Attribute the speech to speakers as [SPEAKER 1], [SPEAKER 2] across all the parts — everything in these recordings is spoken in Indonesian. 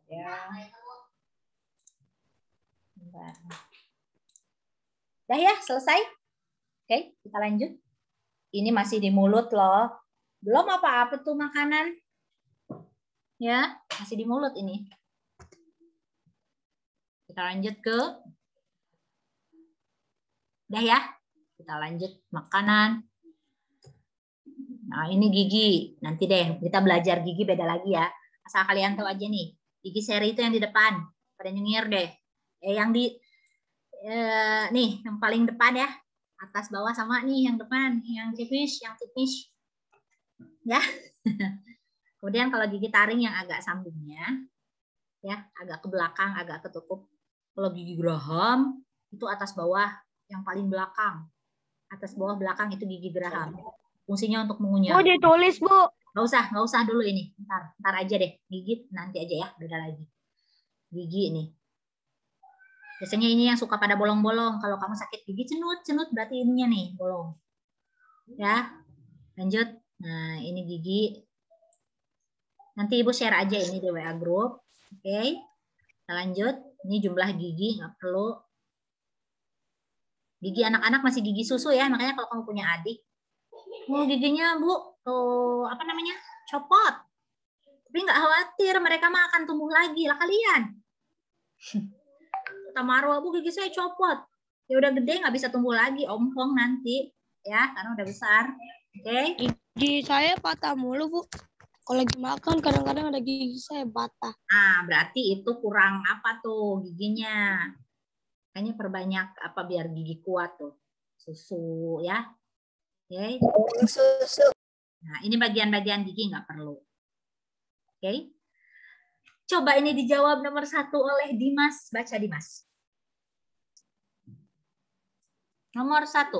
[SPEAKER 1] Ya. Bentar. Udah ya, selesai? Oke, kita lanjut. Ini masih di mulut loh. Belum apa-apa tuh makanan. Ya, masih di mulut ini. Kita lanjut ke. Udah ya, kita lanjut makanan. Nah, ini gigi. Nanti deh, kita belajar gigi beda lagi ya. Asal kalian tahu aja nih. Gigi seri itu yang di depan. Pada nyengir deh. Yang di nih, yang paling depan ya. Atas bawah sama nih yang depan. Yang tipis. Ya. Kemudian kalau gigi taring yang agak sambungnya. Ya, agak ke belakang, agak ketutup. Kalau gigi geraham, itu atas bawah yang paling belakang. Atas bawah belakang itu gigi geraham. Fungsinya untuk mengunyah.
[SPEAKER 2] Bu, ditulis, Bu.
[SPEAKER 1] Nggak usah dulu ini. Ntar aja deh. Gigit nanti aja ya. Beda lagi. Gigi ini. Biasanya ini yang suka pada bolong-bolong. Kalau kamu sakit gigi cenut berarti ininya nih bolong. Ya. Lanjut. Nah, ini gigi. Nanti Ibu share aja ini di WA group. Oke. Kita lanjut. Ini jumlah gigi. Nggak perlu. Gigi anak-anak masih gigi susu ya. Makanya kalau kamu punya adik. Giginya Bu, tuh apa namanya? Copot. Tapi nggak khawatir, mereka mah akan tumbuh lagi lah kalian. Kata Marwa, Bu gigi saya copot. Ya udah gede nggak bisa tumbuh lagi, ompong nanti ya, karena udah besar. Oke?
[SPEAKER 2] Gigi saya patah mulu, Bu. Kalau lagi makan kadang-kadang ada gigi saya patah.
[SPEAKER 1] Nah, berarti itu kurang apa tuh giginya? Kayaknya perbanyak apa biar gigi kuat tuh. Susu ya. Oke.
[SPEAKER 2] Susu.
[SPEAKER 1] Nah, ini bagian-bagian gigi nggak perlu. Oke. Coba ini dijawab nomor 1 oleh Dimas. Baca Dimas. Nomor 1.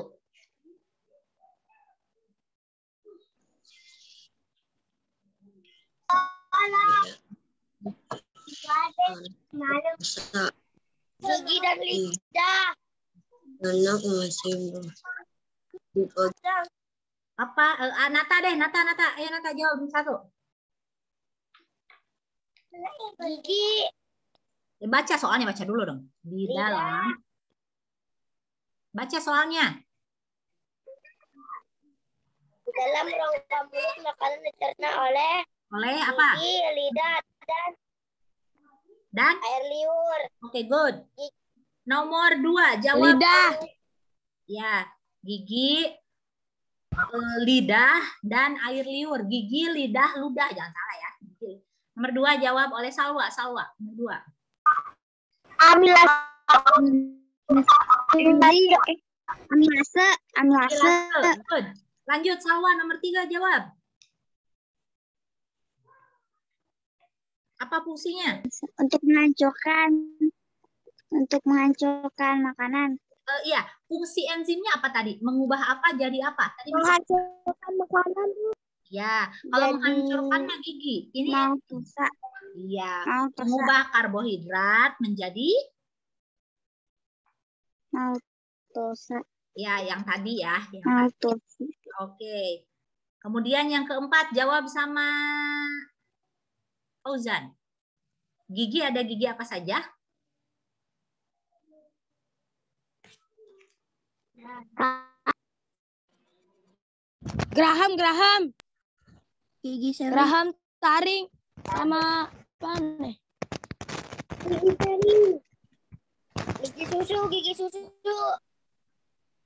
[SPEAKER 2] Gigi dan lidah.
[SPEAKER 3] Anak masih
[SPEAKER 1] Apa? Nata deh, Nata. Ayo Nata jawab 1.
[SPEAKER 2] Gigi.
[SPEAKER 1] Baca soalnya, baca dulu dong. Di dalam. Baca soalnya.
[SPEAKER 2] Di dalam rongga mulut makanan dicerna oleh
[SPEAKER 1] apa?
[SPEAKER 2] gigi, lidah, dan air liur.
[SPEAKER 1] Oke, good. Nomor 2, jawab.
[SPEAKER 2] Lidah.
[SPEAKER 1] Ya, gigi, lidah, dan air liur. Gigi, lidah, ludah. Jangan salah ya. Nomor 2 jawab oleh Salwa. Nomor 2.
[SPEAKER 2] Amilase.
[SPEAKER 1] Good. Lanjut Salwa, nomor 3 jawab. Apa fungsinya?
[SPEAKER 2] Untuk menghancurkan makanan.
[SPEAKER 1] Iya, fungsi enzimnya apa tadi? Mengubah apa jadi apa? Tadi
[SPEAKER 2] Menghancurkan makanan.
[SPEAKER 1] Ya, kalau menghancurkan gigi. Ini
[SPEAKER 2] maltosa.
[SPEAKER 1] Iya, mengubah karbohidrat menjadi
[SPEAKER 2] maltosa.
[SPEAKER 1] Ya, yang tadi ya.
[SPEAKER 2] Maltosa.
[SPEAKER 1] Oke. Kemudian yang keempat, jawab sama Fauzan. Gigi ada gigi apa saja?
[SPEAKER 2] Geraham. Gigi seri. Geraham, taring, sama apa nih? Gigi seri. Gigi susu.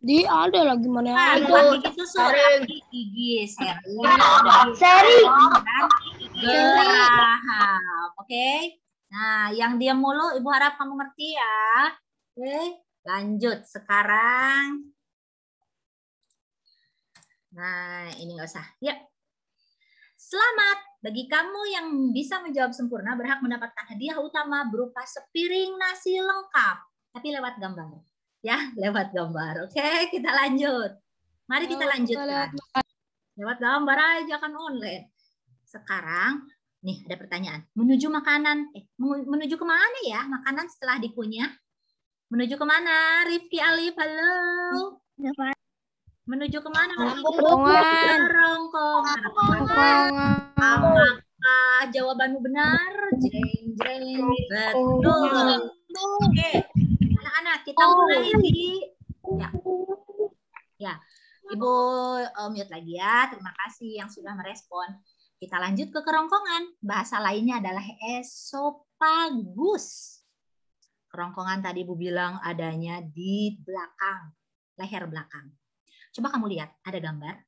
[SPEAKER 2] Di ada lagi mana?
[SPEAKER 1] Gigi susu, gigi seri. Geraham. Oke. Nah, yang diam mulu Ibu harap kamu ngerti ya. Oke, lanjut sekarang. Nah, ini nggak usah. Yuk. Selamat bagi kamu yang bisa menjawab sempurna berhak mendapatkan hadiah utama berupa sepiring nasi lengkap, tapi lewat gambar. Ya, lewat gambar. Oke, kita lanjut. Mari kita lanjutkan. Lewat gambar aja kan online. Sekarang, nih ada pertanyaan. Menuju makanan, menuju kemana ya makanan setelah dikunyah? Menuju kemana? Rifki Alif, halo. Menuju kemana?
[SPEAKER 2] Rongkongan.
[SPEAKER 1] Rongkongan. Apakah Apakah jawabanmu benar? Jreng, jreng, betul. Oke, anak-anak kita mulai di ya. Ibu mute lagi ya. Terima kasih yang sudah merespon. Kita lanjut ke kerongkongan. Bahasa lainnya adalah esofagus. Kerongkongan tadi Ibu bilang adanya di belakang, leher belakang. Coba kamu lihat, ada gambar.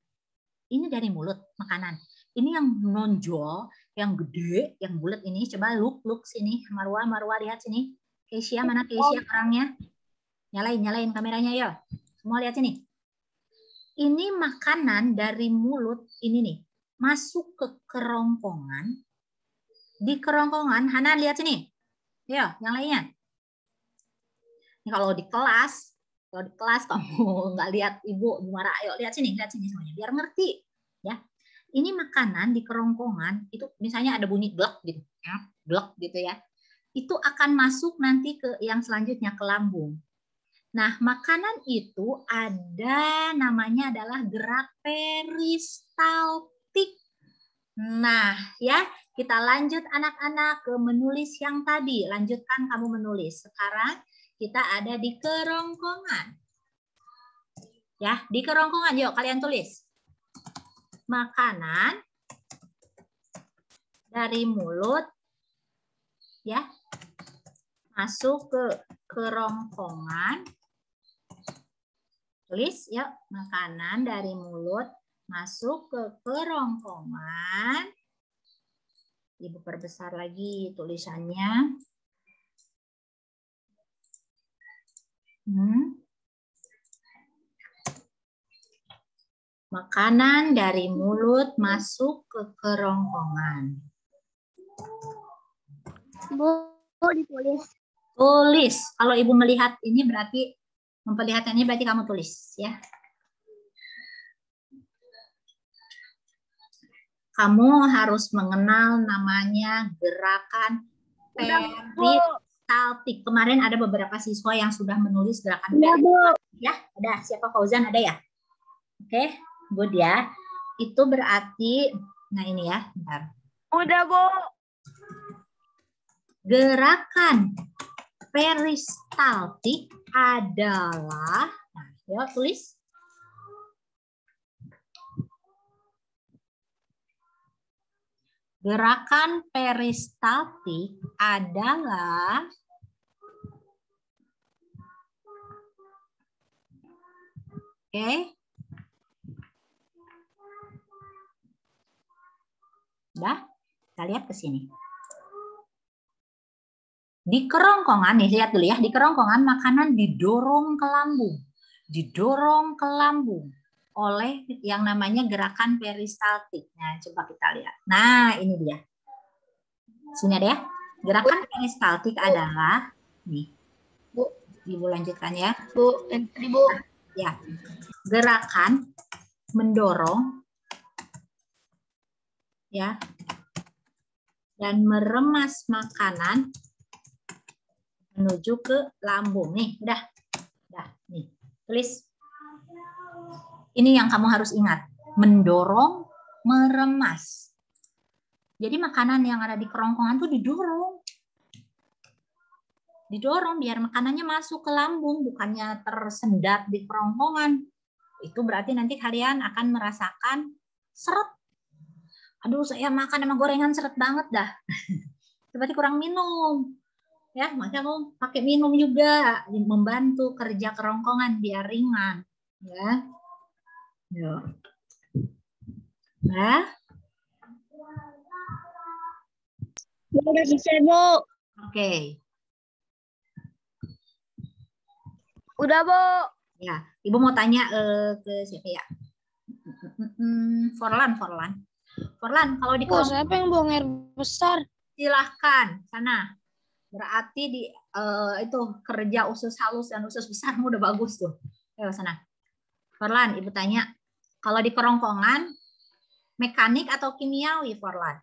[SPEAKER 1] Ini dari mulut, makanan. Ini yang menonjol, yang gede, yang bulat ini. Coba look sini. Marwa lihat sini. Keisha, mana Keisha kerangnya? Nyalain kameranya ya. Semua lihat sini. Ini makanan dari mulut ini nih. Masuk ke kerongkongan. Di kerongkongan, Hana lihat sini. Ya, yang lainnya. Ini kalau di kelas kamu nggak lihat ibu marah, ayo lihat sini semuanya biar ngerti ya. Ini makanan di kerongkongan itu misalnya ada bunyi glek gitu ya, glek gitu ya. Itu akan masuk nanti ke yang selanjutnya ke lambung. Nah, makanan itu ada namanya adalah gerak peristaltik. Nah, ya, kita lanjut anak-anak ke menulis yang tadi. Lanjutkan kamu menulis. Sekarang kita ada di kerongkongan. Ya, di kerongkongan yuk kalian tulis. Makanan dari mulut ya. Masuk ke kerongkongan. Tulis yuk, makanan dari mulut masuk ke kerongkongan. Ibu perbesar lagi tulisannya. Makanan dari mulut masuk ke kerongkongan.
[SPEAKER 2] Bu, ditulis.
[SPEAKER 1] Tulis. Kalau ibu melihat ini berarti memperlihatkannya berarti kamu tulis ya. Kamu harus mengenal namanya gerakan peristaltik. Kemarin ada beberapa siswa yang sudah menulis gerakan peristaltik ya. Ada siapa? Fauzan ada ya? Oke, good ya. Itu berarti nah ini ya, bentar.
[SPEAKER 2] Udah, Bu.
[SPEAKER 1] Gerakan peristaltik adalah, nah, yuk tulis. Gerakan peristaltik adalah Udah, kita lihat ke sini. Di kerongkongan, nih lihat dulu ya, di kerongkongan makanan didorong ke lambung. Didorong ke lambung oleh yang namanya gerakan peristaltik. Nah, coba kita lihat. Nah, ini dia. Sini ada ya. Gerakan peristaltik adalah nih. Bu, Ibu lanjutkan ya.
[SPEAKER 2] Bu, Ibu.
[SPEAKER 1] Ya. Gerakan mendorong ya. Dan meremas makanan menuju ke lambung. Nih, udah nih. Tulis. Ini yang kamu harus ingat. Mendorong, meremas. Jadi makanan yang ada di kerongkongan tuh didorong. Didorong biar makanannya masuk ke lambung, bukannya tersendat di kerongkongan. Itu berarti nanti kalian akan merasakan seret. Aduh, saya makan sama gorengan seret banget dah. Berarti kurang minum. Ya, makanya kamu pakai minum juga, membantu kerja kerongkongan biar ringan. Ya. Yuk. Nah.
[SPEAKER 2] Udah bisa, Bu.
[SPEAKER 1] Oke.
[SPEAKER 2] Udah, Bu.
[SPEAKER 1] Ya, Ibu mau tanya ke siapa ya? Forlan, kalau di
[SPEAKER 2] Bu, siapa yang buang air besar?
[SPEAKER 1] Silahkan, sana. Berarti di itu kerja usus halus dan usus besarmu udah bagus tuh. Ayo sana. Forlan, Ibu tanya. Kalau di kerongkongan, mekanik atau kimiawi, Forlan?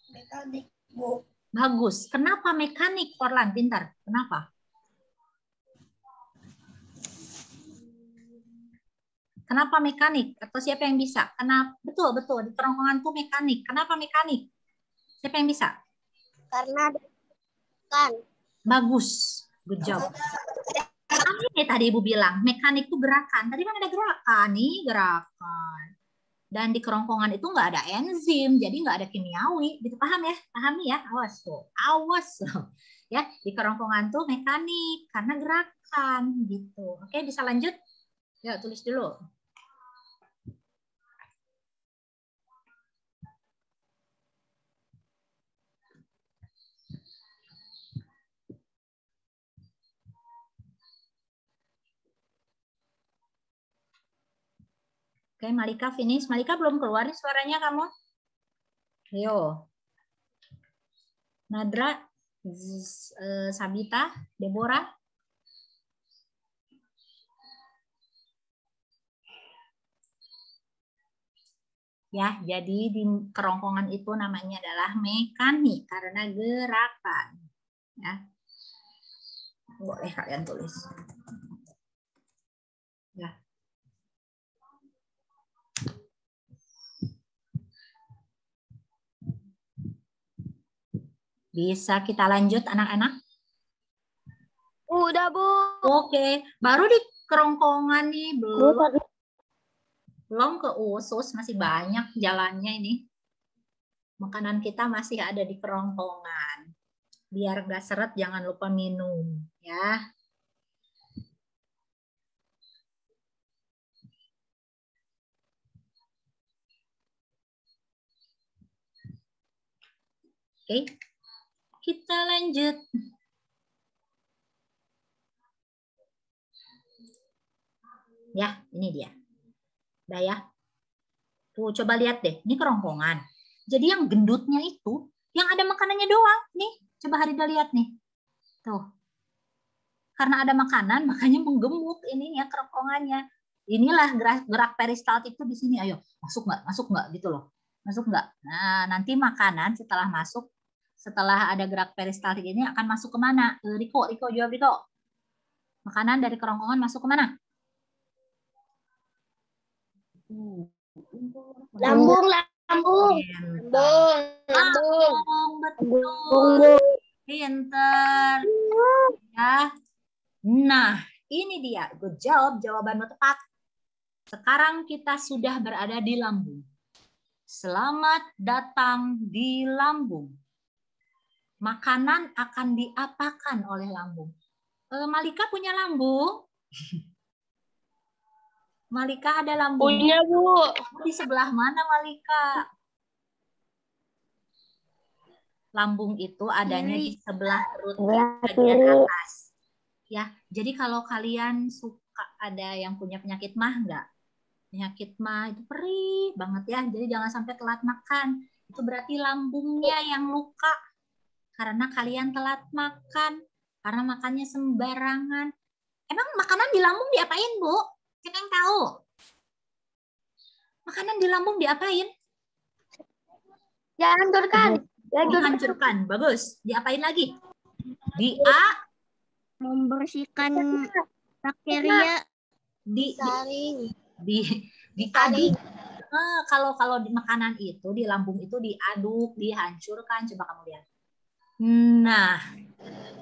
[SPEAKER 2] Mekanik, Bu.
[SPEAKER 1] Bagus. Kenapa mekanik, Forlan? Pintar. Kenapa? Kenapa mekanik? Atau siapa yang bisa? Kenapa? Betul, betul. Di kerongkongan tuh mekanik. Kenapa mekanik? Siapa yang bisa?
[SPEAKER 2] Karena ada kan.
[SPEAKER 1] Bagus. Good job. Ini tadi Ibu bilang, mekanik itu gerakan. Tadi kan ada gerakan nih, gerakan. Dan di kerongkongan itu nggak ada enzim, jadi nggak ada kimiawi. Gitu, paham ya? Pahami ya? Awas tuh. Awas loh. Ya, di kerongkongan tuh mekanik karena gerakan gitu. Oke, bisa lanjut? Ya, tulis dulu. Oke, Malika finish. Malika belum keluar nih suaranya kamu. Ayo. Nadra, Sabita, Deborah. Ya, jadi di kerongkongan itu namanya adalah mekanik karena gerakan. Ya. Boleh kalian tulis. Ya. Bisa kita lanjut anak-anak?
[SPEAKER 2] Udah, Bu.
[SPEAKER 1] Oke, baru di kerongkongan nih belum ke usus, masih banyak jalannya ini. Makanan kita masih ada di kerongkongan. Biar nggak seret, jangan lupa minum, ya. Oke, kita lanjut. Ya, ini dia. Udah ya. Tuh, coba lihat deh. Ini kerongkongan. Jadi yang gendutnya itu, yang ada makanannya doang. Nih, coba Harida lihat nih. Tuh. Karena ada makanan, makanya menggemuk ininya kerongkongannya. Inilah gerak peristaltik itu di sini. Ayo, masuk nggak? Masuk nggak? Gitu loh. Masuk nggak? Nah, nanti makanan setelah masuk, setelah ada gerak peristaltik ini akan masuk kemana? Riko, jawab Riko. Makanan dari kerongkongan masuk kemana?
[SPEAKER 2] Lambung.
[SPEAKER 1] Lambung, betul. Pinter. Ya. Nah, ini dia. Good job, jawabanmu tepat. Sekarang kita sudah berada di lambung. Selamat datang di lambung. Makanan akan diapakan oleh lambung? Malika punya lambung? Malika ada lambung?
[SPEAKER 2] Punya, Bu.
[SPEAKER 1] Di sebelah mana Malika? Lambung itu adanya di sebelah perut bagian atas. Ya, jadi kalau kalian suka ada yang punya penyakit mah enggak? Penyakit mah itu perih banget ya. Jadi jangan sampai telat makan. Itu berarti lambungnya yang luka. Karena kalian telat makan. Karena makannya sembarangan. Emang makanan di lambung diapain, Bu? Siapa yang tahu? Makanan di lambung diapain?
[SPEAKER 2] Dihancurkan.
[SPEAKER 1] Dihancurkan. Bagus. Diapain lagi?
[SPEAKER 2] Membersihkan bakteria.
[SPEAKER 1] Diaduk. Kalau di makanan itu di lambung itu diaduk, dihancurkan. Coba kamu lihat. Nah,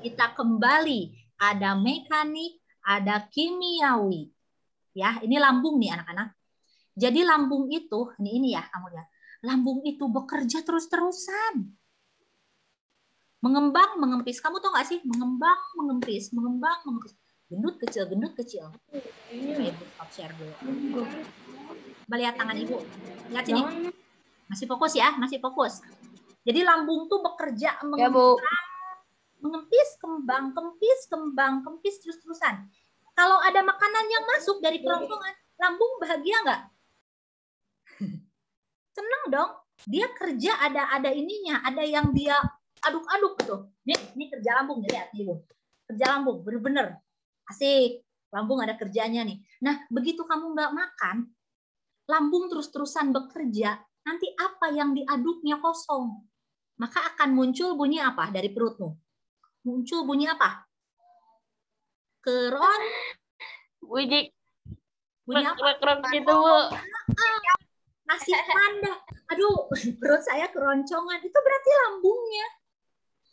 [SPEAKER 1] kita kembali. Ada mekanik, ada kimiawi. Ya, ini lambung nih anak-anak. Jadi lambung itu, ini ya kamu lihat. Lambung itu bekerja terus-terusan. Mengembang, mengempis. Kamu tahu nggak sih? Mengembang, mengempis. Mengembang, mengempis. Gendut kecil, gendut kecil. Ibu stop share dulu. Coba lihat tangan Ibu. Lihat sini. Masih fokus ya, masih fokus. Jadi lambung tuh bekerja mengempis, kembang, kempis terus-terusan. Kalau ada makanan yang masuk dari kerongkongan, lambung bahagia nggak? Seneng dong. Dia kerja ada ininya, ada yang dia aduk-aduk tuh. Ini kerja lambung, lihat nih Bu. Kerja lambung, bener-bener. Asik. Lambung ada kerjanya nih. Nah, begitu kamu nggak makan, lambung terus-terusan bekerja, nanti apa yang diaduknya kosong. Maka akan muncul bunyi apa dari perutmu? Muncul bunyi apa? Bunyi Bunyi apa?
[SPEAKER 2] Gitu, Bu.
[SPEAKER 1] Nasi panda. Aduh, perut saya keroncongan. Itu berarti lambungnya.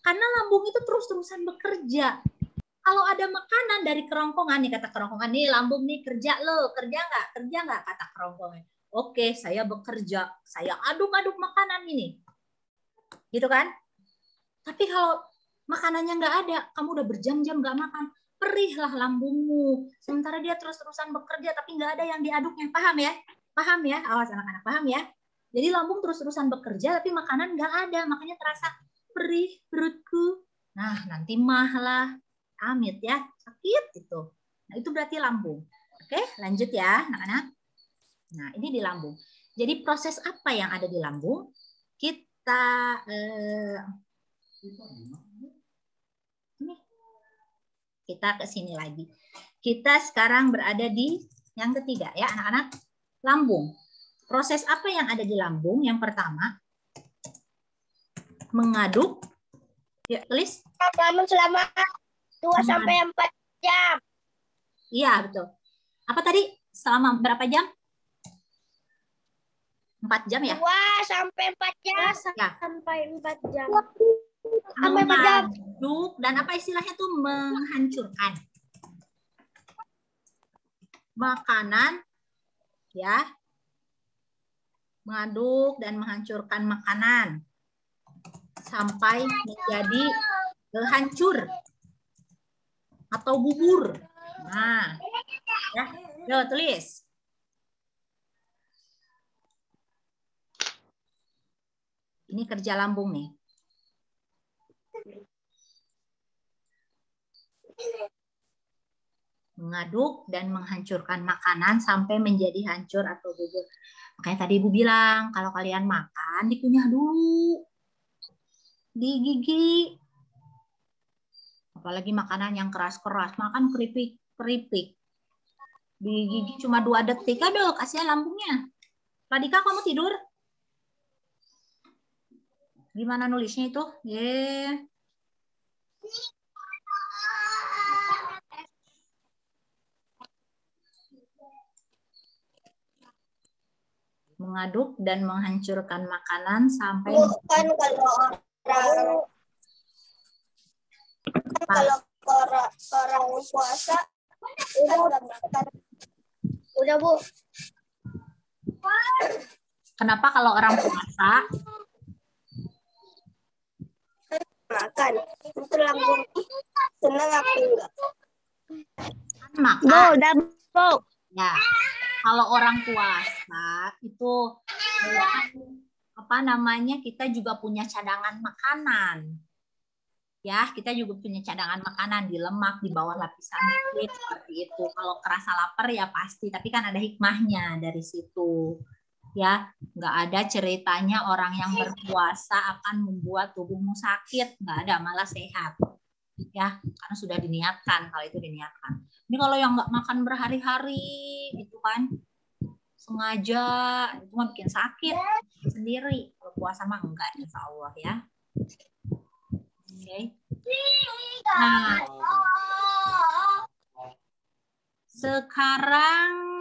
[SPEAKER 1] Karena lambung itu terus-terusan bekerja. Kalau ada makanan dari kerongkongan, nih kata kerongkongan, nih lambung nih kerja lo, kerja nggak, kata kerongkongan. Oke, saya bekerja, saya aduk-aduk makanan ini. Gitu kan? Tapi kalau makanannya nggak ada, kamu udah berjam-jam nggak makan, perihlah lambungmu. Sementara dia terus-terusan bekerja, tapi nggak ada yang diaduknya. Paham ya? Paham ya? Awas anak-anak, paham ya? Jadi lambung terus-terusan bekerja, tapi makanan nggak ada. Makanya terasa perih perutku. Nah, nanti mah lah. Amit ya, sakit itu. Nah, itu berarti lambung. Oke, lanjut ya, anak-anak. Nah, ini di lambung. Jadi proses apa yang ada di lambung? Kita ke sini lagi. Kita sekarang berada di yang ketiga ya, anak-anak. Lambung. Proses apa yang ada di lambung? Yang pertama, mengaduk. Ya, tulis.
[SPEAKER 3] Selama 2-4 jam.
[SPEAKER 1] Iya, betul. Apa tadi? Selama berapa jam? 4 jam ya?
[SPEAKER 3] 2-4 jam.
[SPEAKER 1] Ya.
[SPEAKER 3] Sampai 4 jam.
[SPEAKER 1] Mengaduk dan apa istilahnya tuh menghancurkan makanan ya. Mengaduk dan menghancurkan makanan sampai menjadi hancur atau bubur. Nah, ya, yo tulis. Ini kerja lambung nih. Mengaduk dan menghancurkan makanan sampai menjadi hancur atau bubur. Makanya tadi Ibu bilang, kalau kalian makan, dikunyah dulu. Di gigi. Apalagi makanan yang keras-keras, makan keripik. Di gigi cuma 2 detik, aduh kasihan lambungnya. Radika, kamu tidur? Gimana nulisnya itu? Mengaduk dan menghancurkan makanan sampai
[SPEAKER 3] kalau orang puasa udah Bu.
[SPEAKER 1] Kenapa kalau orang puasa
[SPEAKER 3] Makan itu lambung senang apa enggak?
[SPEAKER 1] makan?
[SPEAKER 2] Udah, Bu.
[SPEAKER 1] Ya, kalau orang puasa itu apa namanya, kita juga punya cadangan makanan. Ya, kita juga punya cadangan makanan di lemak, di bawah lapisan kulit seperti itu. Kalau kerasa lapar ya pasti, tapi kan ada hikmahnya dari situ. Ya, nggak ada ceritanya orang yang berpuasa akan membuat tubuhmu sakit, nggak ada, malah sehat. Ya, karena sudah diniatkan, kalau itu diniatkan. Ini kalau yang nggak makan berhari-hari, gitu kan, sengaja, itu mah bikin sakit sendiri. Kalau puasa mah enggak, insya Allah ya. Oke. Nah, sekarang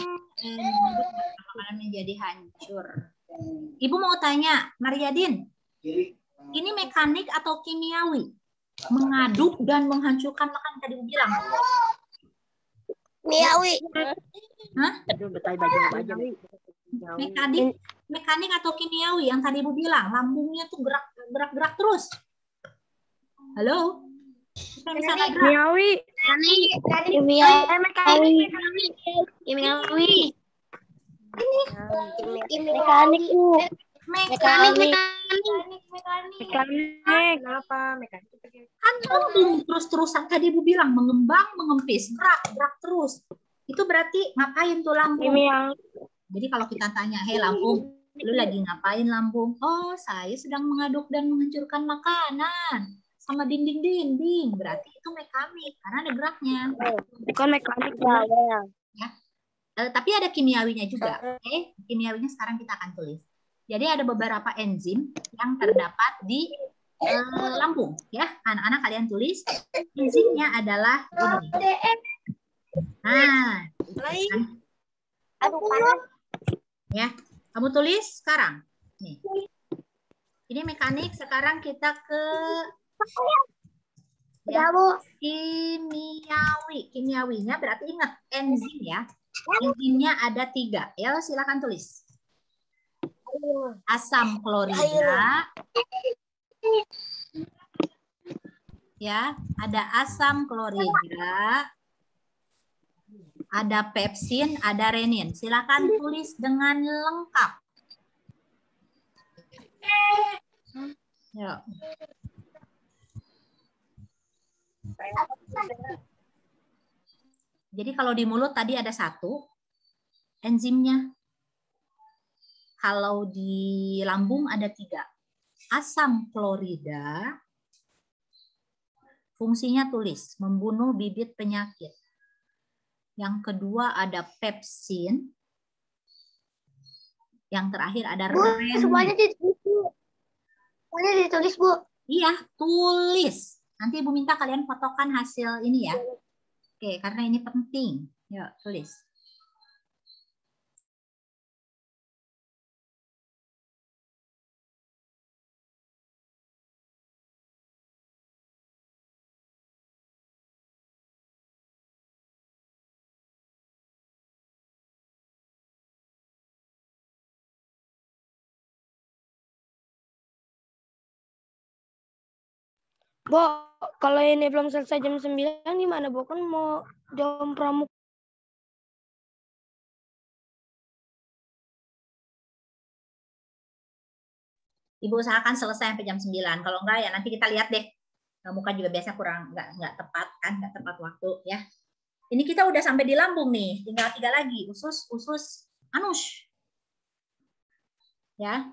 [SPEAKER 1] makanan menjadi hancur. Ibu mau tanya, Mariadin, ini mekanik atau kimiawi? Mengaduk dan menghancurkan makanan tadi Ibu bilang.
[SPEAKER 3] Miawi.
[SPEAKER 1] Hah? Mekanik atau kimiawi yang tadi Ibu bilang, lambungnya tuh gerak-gerak terus. Halo? Kita bisa gerak.
[SPEAKER 2] Kimiawi.
[SPEAKER 3] Kimiawi.
[SPEAKER 2] Mekanik, Bu.
[SPEAKER 1] Mekanik.
[SPEAKER 2] Kenapa mekanik?
[SPEAKER 1] Kan lambung terus-terusan tadi Ibu bilang, mengembang, mengempis, gerak terus. Itu berarti ngapain tuh lambung? Jadi kalau kita tanya, hei lambung, lu lagi ngapain lambung? Oh, saya sedang mengaduk dan menghancurkan makanan sama dinding-dinding. Berarti itu mekanik karena ada geraknya.
[SPEAKER 2] Bukan mekanik,
[SPEAKER 1] Ya. Tapi ada kimiawinya juga. Oke, kimiawinya sekarang kita akan tulis. Jadi ada beberapa enzim yang terdapat di lambung. Ya, anak-anak kalian tulis. Enzimnya adalah ini. Nah,
[SPEAKER 3] Aduh, panas.
[SPEAKER 1] Ya, kamu tulis sekarang. Nih. Ini mekanik, sekarang kita ke
[SPEAKER 3] Udah, Bu.
[SPEAKER 1] kimiawi. Kimiawinya berarti ingat enzim ya. Enzimnya ada 3. Ya, silakan tulis. Asam klorida. Ya, ada asam klorida. Ada pepsin, ada renin. Silakan tulis dengan lengkap. Yuk. Jadi kalau di mulut tadi ada 1 enzimnya. Kalau di lambung ada 3. Asam klorida fungsinya tulis, membunuh bibit penyakit. Yang kedua ada pepsin. Yang terakhir ada renin.
[SPEAKER 3] Semuanya ditulis, Bu. Semuanya ditulis, Bu.
[SPEAKER 1] Iya, tulis. Nanti Ibu minta kalian fotokan hasil ini ya. Oke, karena ini penting. Yuk, tulis.
[SPEAKER 2] Bu, kalau ini belum selesai jam 9 gimana, Bu? Kan mau jam pramuka.
[SPEAKER 1] Ibu usahakan selesai sampai jam 9. Kalau enggak ya nanti kita lihat deh. Muka juga biasa kurang enggak tepat kan, enggak tepat waktu ya. Ini kita udah sampai di lambung nih, tinggal 3 lagi, usus, anus. Ya.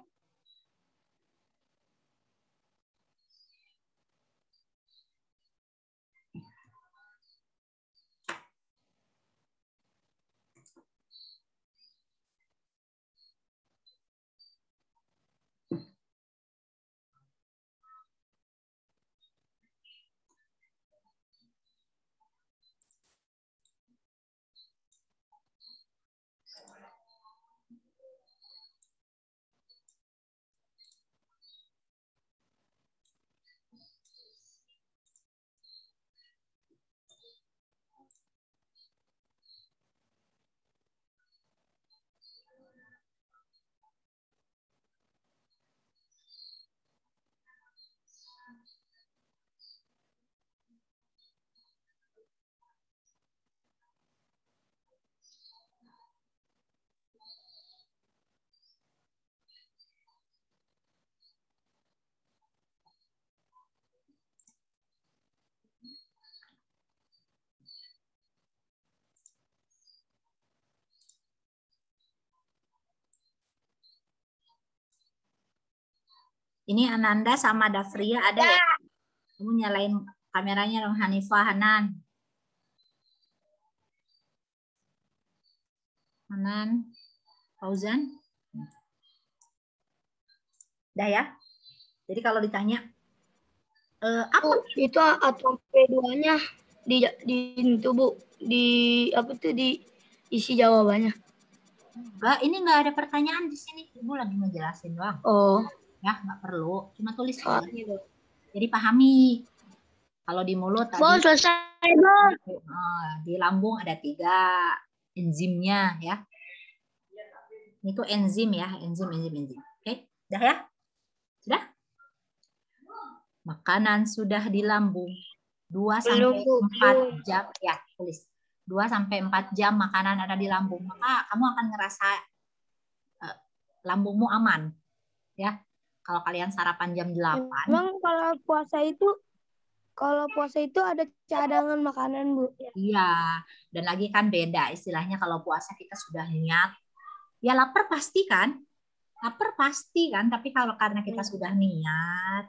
[SPEAKER 1] Ini Ananda sama Dafria ada ya? Kamu nyalain kameranya dong, Hanifah, Hanan. Hanan, Fauzan. Udah ya? Jadi kalau ditanya, apa?
[SPEAKER 2] Itu atom P2-nya di itu, Bu. Di apa tuh di isi jawabannya.
[SPEAKER 1] Enggak, ini enggak ada pertanyaan di sini. Ibu lagi ngejelasin doang.
[SPEAKER 2] Oh.
[SPEAKER 1] Ya, enggak perlu. Cuma tulis
[SPEAKER 2] Oh.
[SPEAKER 1] aja. Jadi pahami. Kalau di mulut tadi.
[SPEAKER 2] Bu, selesai, Bu.
[SPEAKER 1] Di lambung ada 3 enzimnya ya. Itu enzim ya, enzim. Oke, udah ya? Sudah? Makanan sudah di lambung. 2 sampai 4 jam ya, tulis. 2 sampai 4 jam makanan ada di lambung. Maka kamu akan ngerasa lambungmu aman. Ya. Kalau kalian sarapan jam 8.
[SPEAKER 2] Emang kalau puasa itu ada cadangan makanan, Bu?
[SPEAKER 1] Iya, dan lagi kan beda istilahnya kalau puasa kita sudah niat. Ya lapar pasti kan? Lapar pasti kan, tapi kalau karena kita sudah niat,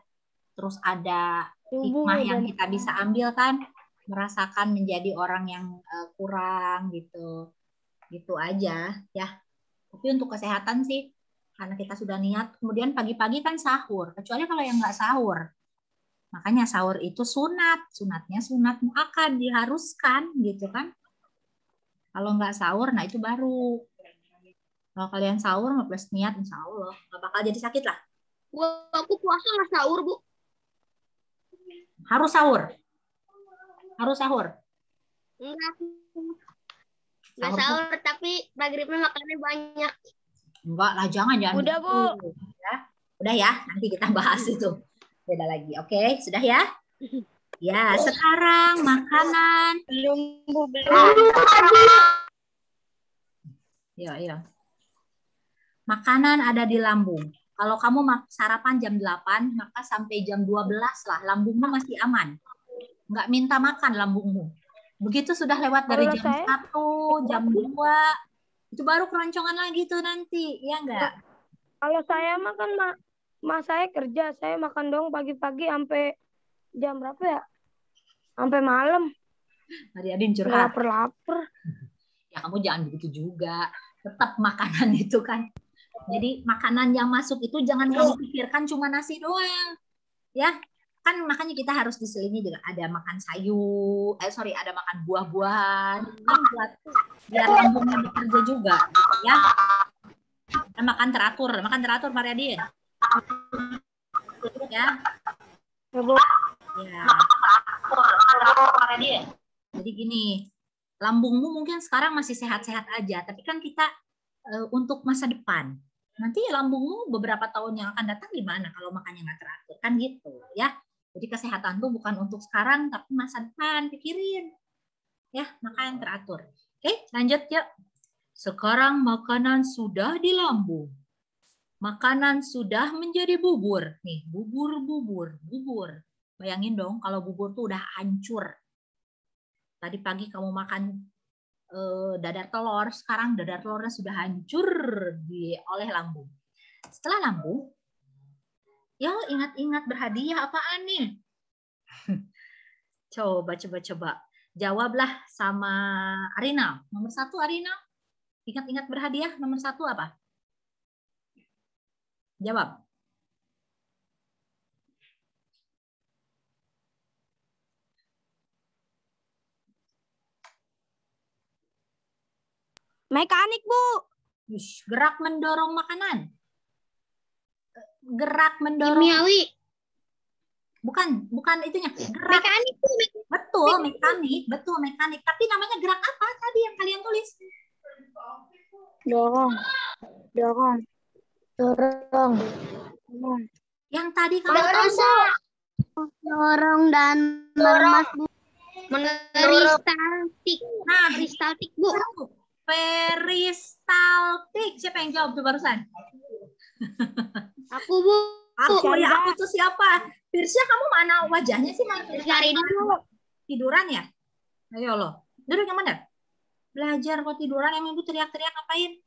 [SPEAKER 1] terus ada hikmah yang kita bisa ambil kan, merasakan menjadi orang yang kurang gitu. Gitu aja ya. Tapi untuk kesehatan sih, karena kita sudah niat, kemudian pagi-pagi kan sahur. Kecuali kalau yang nggak sahur. Makanya sahur itu sunat. Sunatnya sunat muakkad, diharuskan gitu kan. Kalau nggak sahur, nah itu baru Kalau kalian sahur plus niat, insya Allah nggak bakal jadi sakit lah.
[SPEAKER 3] Bu, aku puasa nggak sahur, Bu.
[SPEAKER 1] Harus sahur. Harus sahur.
[SPEAKER 3] Enggak. Nggak
[SPEAKER 1] Sahur tuh-
[SPEAKER 3] sahur, tapi maghribnya makannya banyak.
[SPEAKER 1] Enggak lah, jangan
[SPEAKER 2] Udah,
[SPEAKER 1] gitu.
[SPEAKER 2] Bu.
[SPEAKER 1] Ya. Udah ya, nanti kita bahas itu. Beda lagi. Oke, sudah ya? Ya, sekarang makanan.
[SPEAKER 2] Belum, Bu, belum.
[SPEAKER 1] Iya. Makanan ada di lambung. Kalau kamu sarapan jam 8, maka sampai jam 12 lah, lambungmu masih aman. Nggak minta makan lambungmu. Begitu sudah lewat dari
[SPEAKER 2] Kalau
[SPEAKER 1] jam
[SPEAKER 2] saya-
[SPEAKER 1] 1, jam 2, itu baru keroncongan lagi tuh nanti, ya nggak?
[SPEAKER 2] Kalau saya mah kan mas saya kerja, saya makan dong pagi-pagi sampai jam berapa ya? Sampai malam.
[SPEAKER 1] Mariadin curhat.
[SPEAKER 2] Lapar-lapar.
[SPEAKER 1] Ya kamu jangan begitu juga. Tetap makanan itu kan. Jadi makanan yang masuk itu jangan kamu pikirkan cuma nasi doang. Ya, kan makanya kita harus diselingi juga ada makan sayur, ada makan buah-buahan. Kan buat biar lambungnya bekerja juga, ya. Dan makan teratur Mariadin. Ya.
[SPEAKER 2] Ya, Bu.
[SPEAKER 1] Ya. Jadi gini, lambungmu mungkin sekarang masih sehat-sehat aja, tapi kan kita untuk masa depan. Nanti lambungmu beberapa tahun yang akan datang gimana kalau makannya nggak teratur, kan gitu ya. Jadi kesehatan tuh bukan untuk sekarang, tapi masa depan, pikirin. Ya, makan teratur. Oke, lanjut yuk. Sekarang makanan sudah di lambung. Makanan sudah menjadi bubur. Nih, bubur. Bayangin dong kalau bubur tuh udah hancur. Tadi pagi kamu makan dadar telur, sekarang dadar telurnya sudah hancur oleh lambung. Setelah lambung, ya ingat-ingat berhadiah apaan nih? Coba. Jawablah sama Arina. Nomor 1 Arina. Ingat-ingat berhadiah nomor 1 apa? Jawab.
[SPEAKER 2] Mekanik, Bu.
[SPEAKER 1] Gerak mendorong makanan. Gerak mendorong.
[SPEAKER 3] Kimiawi.
[SPEAKER 1] Bukan itunya. Gerak.
[SPEAKER 3] Mekanik, Bu.
[SPEAKER 1] Betul mekanik. Tapi namanya gerak apa tadi yang kalian tulis?
[SPEAKER 2] Dorong.
[SPEAKER 1] Yang tadi kamu tulis.
[SPEAKER 3] Dorong dan meremas, Bu. Peristaltik.
[SPEAKER 1] Nah,
[SPEAKER 3] Peristaltik, Bu.
[SPEAKER 1] Peristaltik. Siapa yang jawab tuh barusan?
[SPEAKER 3] Aku, Bu.
[SPEAKER 1] Aku tuh siapa? Firsya, kamu mana wajahnya sih?
[SPEAKER 3] Cari dulu.
[SPEAKER 1] Tiduran ya? Ayo loh. Duduk yang benar. Belajar kok tiduran, yang ibu teriak-teriak ngapain?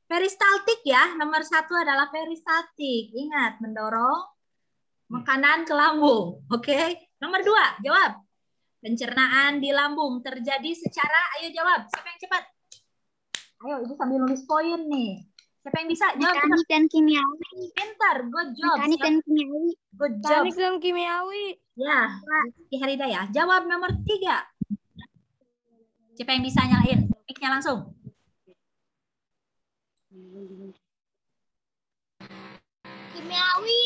[SPEAKER 1] Peristaltik ya. Nomor 1 adalah peristaltik. Ingat, mendorong makanan ke lambung. Oke. Nomor 2, jawab. Pencernaan di lambung terjadi secara, ayo jawab. Siapa yang cepat? Ayo, ibu sambil nulis poin nih. Siapa yang bisa? Jawab.
[SPEAKER 3] Mekanik dan kimiawi.
[SPEAKER 1] Pintar, good job.
[SPEAKER 3] Mekanik dan kimiawi.
[SPEAKER 1] Good job.
[SPEAKER 2] Mekanik dan kimiawi.
[SPEAKER 1] Ya, Ki Herida ya. Jawab nomor 3. Siapa yang bisa nyalain? Mic-nya langsung.
[SPEAKER 3] Kimiawi.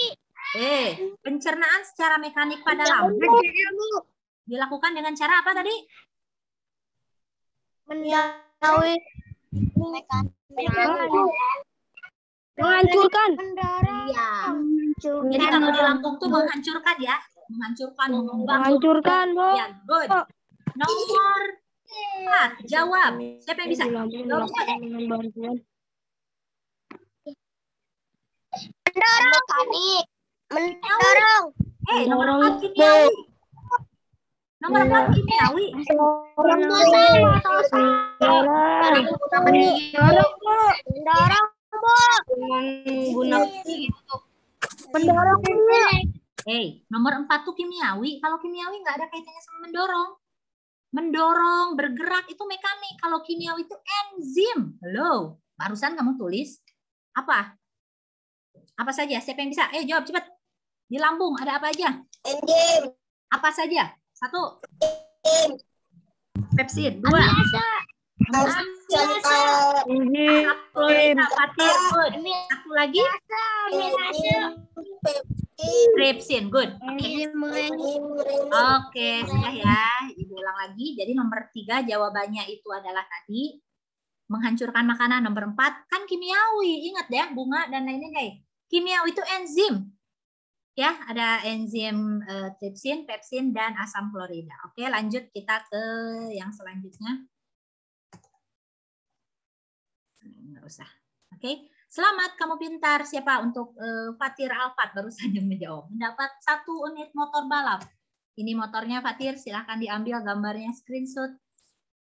[SPEAKER 1] Pencernaan secara mekanik pada lambung dilakukan dengan cara apa tadi?
[SPEAKER 3] Kimiawi. Mekanik.
[SPEAKER 2] Menghancurkan.
[SPEAKER 3] Iya.
[SPEAKER 1] Jadi kalau di lambung tuh menghancurkan ya,
[SPEAKER 2] Menghancurkan, Bu.
[SPEAKER 1] Ya, good. Nomor 4, jawab. Siapa yang bisa? Jawab cepat.
[SPEAKER 3] Mekanik. Mendorong.
[SPEAKER 1] Nomor 4 kimiawi. Nomor 4 kimiawi.
[SPEAKER 3] Mendorong, Bu.
[SPEAKER 2] Mendorong.
[SPEAKER 1] Nomor 4 tuh kimiawi. Kalau kimiawi nggak ada kaitannya sama mendorong. Mendorong, bergerak itu mekanik. Kalau kimiawi itu enzim. Halo, barusan kamu tulis apa? Apa saja? Siapa yang bisa? Jawab cepat. Di lambung ada apa aja?
[SPEAKER 3] Enzim.
[SPEAKER 1] Apa saja? 1. Pepsid. 2. Amilasa.
[SPEAKER 2] Enzim.
[SPEAKER 1] Florida, Fatir, good. Satu lagi. Trypsin, good. Oke, sudah ya. Ibu ulang lagi. Jadi nomor 3 jawabannya itu adalah tadi menghancurkan makanan. Nomor 4 kan kimiawi. Ingat ya, bunga dan lainnya guys. Kimiawi itu enzim. Ya, ada enzim trypsin, pepsin, dan asam klorida. Oke, lanjut kita ke yang selanjutnya. Nggak usah. Oke, selamat kamu pintar. Siapa untuk Fatir Alfat baru saja menjawab. Mendapat 1 unit motor balap. Ini motornya Fatir, silahkan diambil gambarnya screenshot.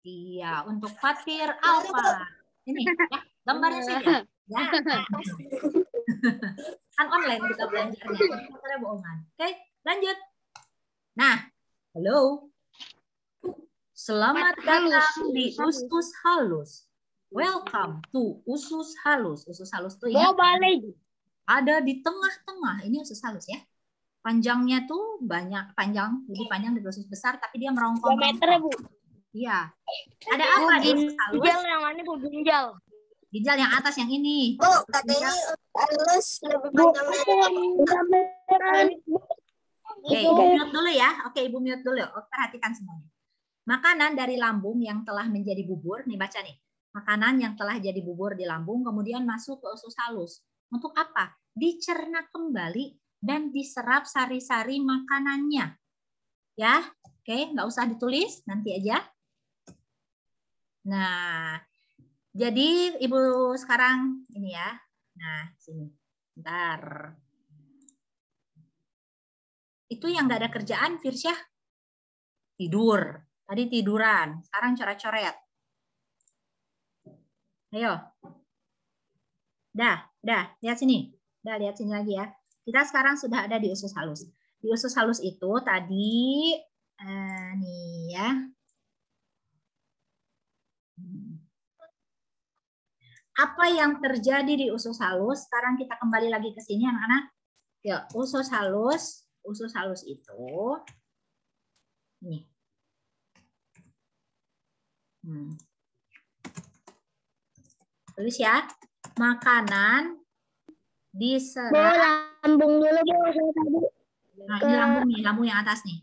[SPEAKER 1] Iya, untuk Fatir Alfat. Ini ya, gambarnya saja. Ya. Kan online kita belajarnya. Motornya bohongan. Oke, lanjut. Nah, halo. Selamat datang di Usus Halus. Welcome to Usus Halus. Usus Halus tuh ya. Ada di tengah-tengah. Ini usus halus ya. Panjangnya tuh banyak, panjang, lebih panjang dari usus besar, tapi dia merongkong. Iya. Ada apa di usus halus?
[SPEAKER 2] Ginjal yang mana Bu? Ginjal.
[SPEAKER 1] Ginjal yang atas yang ini.
[SPEAKER 3] Bu, katanya halus lebih panjang dari
[SPEAKER 1] Oke, Ibu mute dulu ya. Oke, Ibu mute dulu. Oh, perhatikan semuanya. Makanan dari lambung yang telah menjadi bubur, nih baca nih. Makanan yang telah jadi bubur di lambung kemudian masuk ke usus halus. Untuk apa? Dicerna kembali dan diserap sari-sari makanannya. Ya, oke, nggak usah ditulis, nanti aja. Nah, jadi Ibu sekarang ini ya. Nah, sini. Bentar. Itu yang nggak ada kerjaan, Firsyah? Tidur. Tadi tiduran. Sekarang coret-coret. Ayo. Dah. Lihat sini. Dah, lihat sini lagi ya. Kita sekarang sudah ada di usus halus. Di usus halus itu tadi, nih ya. Apa yang terjadi di usus halus? Sekarang kita kembali lagi ke sini anak-anak. Ya, usus halus itu nih. Tulis ya. Makanan diserap.
[SPEAKER 2] Lambung dulu Bu.
[SPEAKER 1] Nah, ini lambung nih, lambung yang atas nih.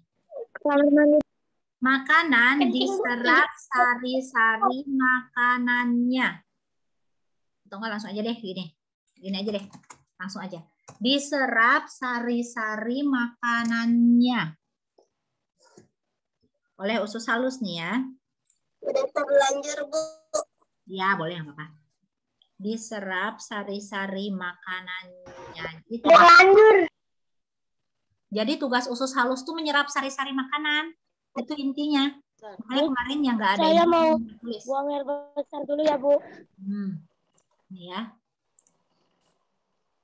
[SPEAKER 1] Makanan diserap sari-sari makanannya. Atau enggak langsung aja deh gini. Gini aja deh. Langsung aja. Diserap sari-sari makanannya. Oleh usus halus nih ya.
[SPEAKER 3] Udah terlanjur, Bu.
[SPEAKER 1] Ya, boleh nggak apa-apa. Diserap sari-sari makanannya. Gitu.
[SPEAKER 2] Terlanjur.
[SPEAKER 1] Jadi tugas usus halus tuh menyerap sari-sari makanan. Itu intinya. Makanya kemarin yang nggak ada.
[SPEAKER 2] Saya mau
[SPEAKER 1] tulis.
[SPEAKER 2] buang air besar dulu ya Bu.
[SPEAKER 1] Ini ya.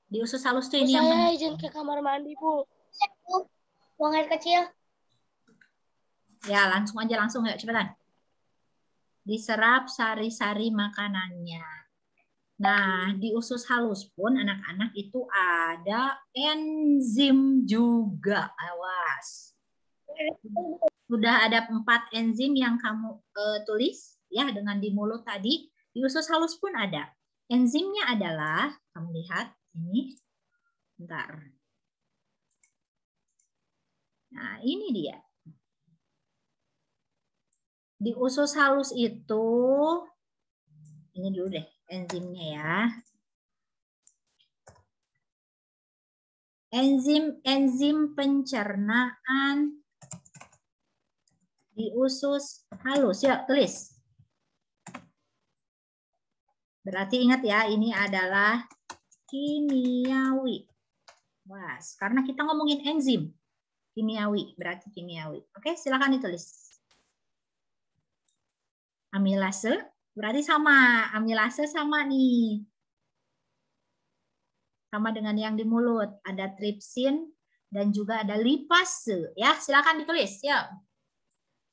[SPEAKER 1] Di usus halus tuh
[SPEAKER 2] Bu,
[SPEAKER 1] ini yang
[SPEAKER 2] saya izin ke kamar mandi Bu.
[SPEAKER 3] Buang air kecil.
[SPEAKER 1] Ya, langsung aja yuk cepetan. Diserap sari-sari makanannya. Nah, di usus halus pun anak-anak itu ada enzim juga. Awas. Sudah ada 4 enzim yang kamu tulis ya dengan di mulut tadi. Di usus halus pun ada. Enzimnya adalah, kamu lihat ini. Bentar. Nah, ini dia. Di usus halus itu, ini dulu deh enzimnya ya. Enzim pencernaan di usus halus. Yuk, tulis. Berarti ingat ya, ini adalah kimiawi. Wah, karena kita ngomongin enzim. Kimiawi, berarti kimiawi. Oke, silakan ditulis. Amilase, berarti sama. Amilase sama nih. Sama dengan yang di mulut. Ada tripsin dan juga ada lipase. Ya, silakan ditulis. Ya.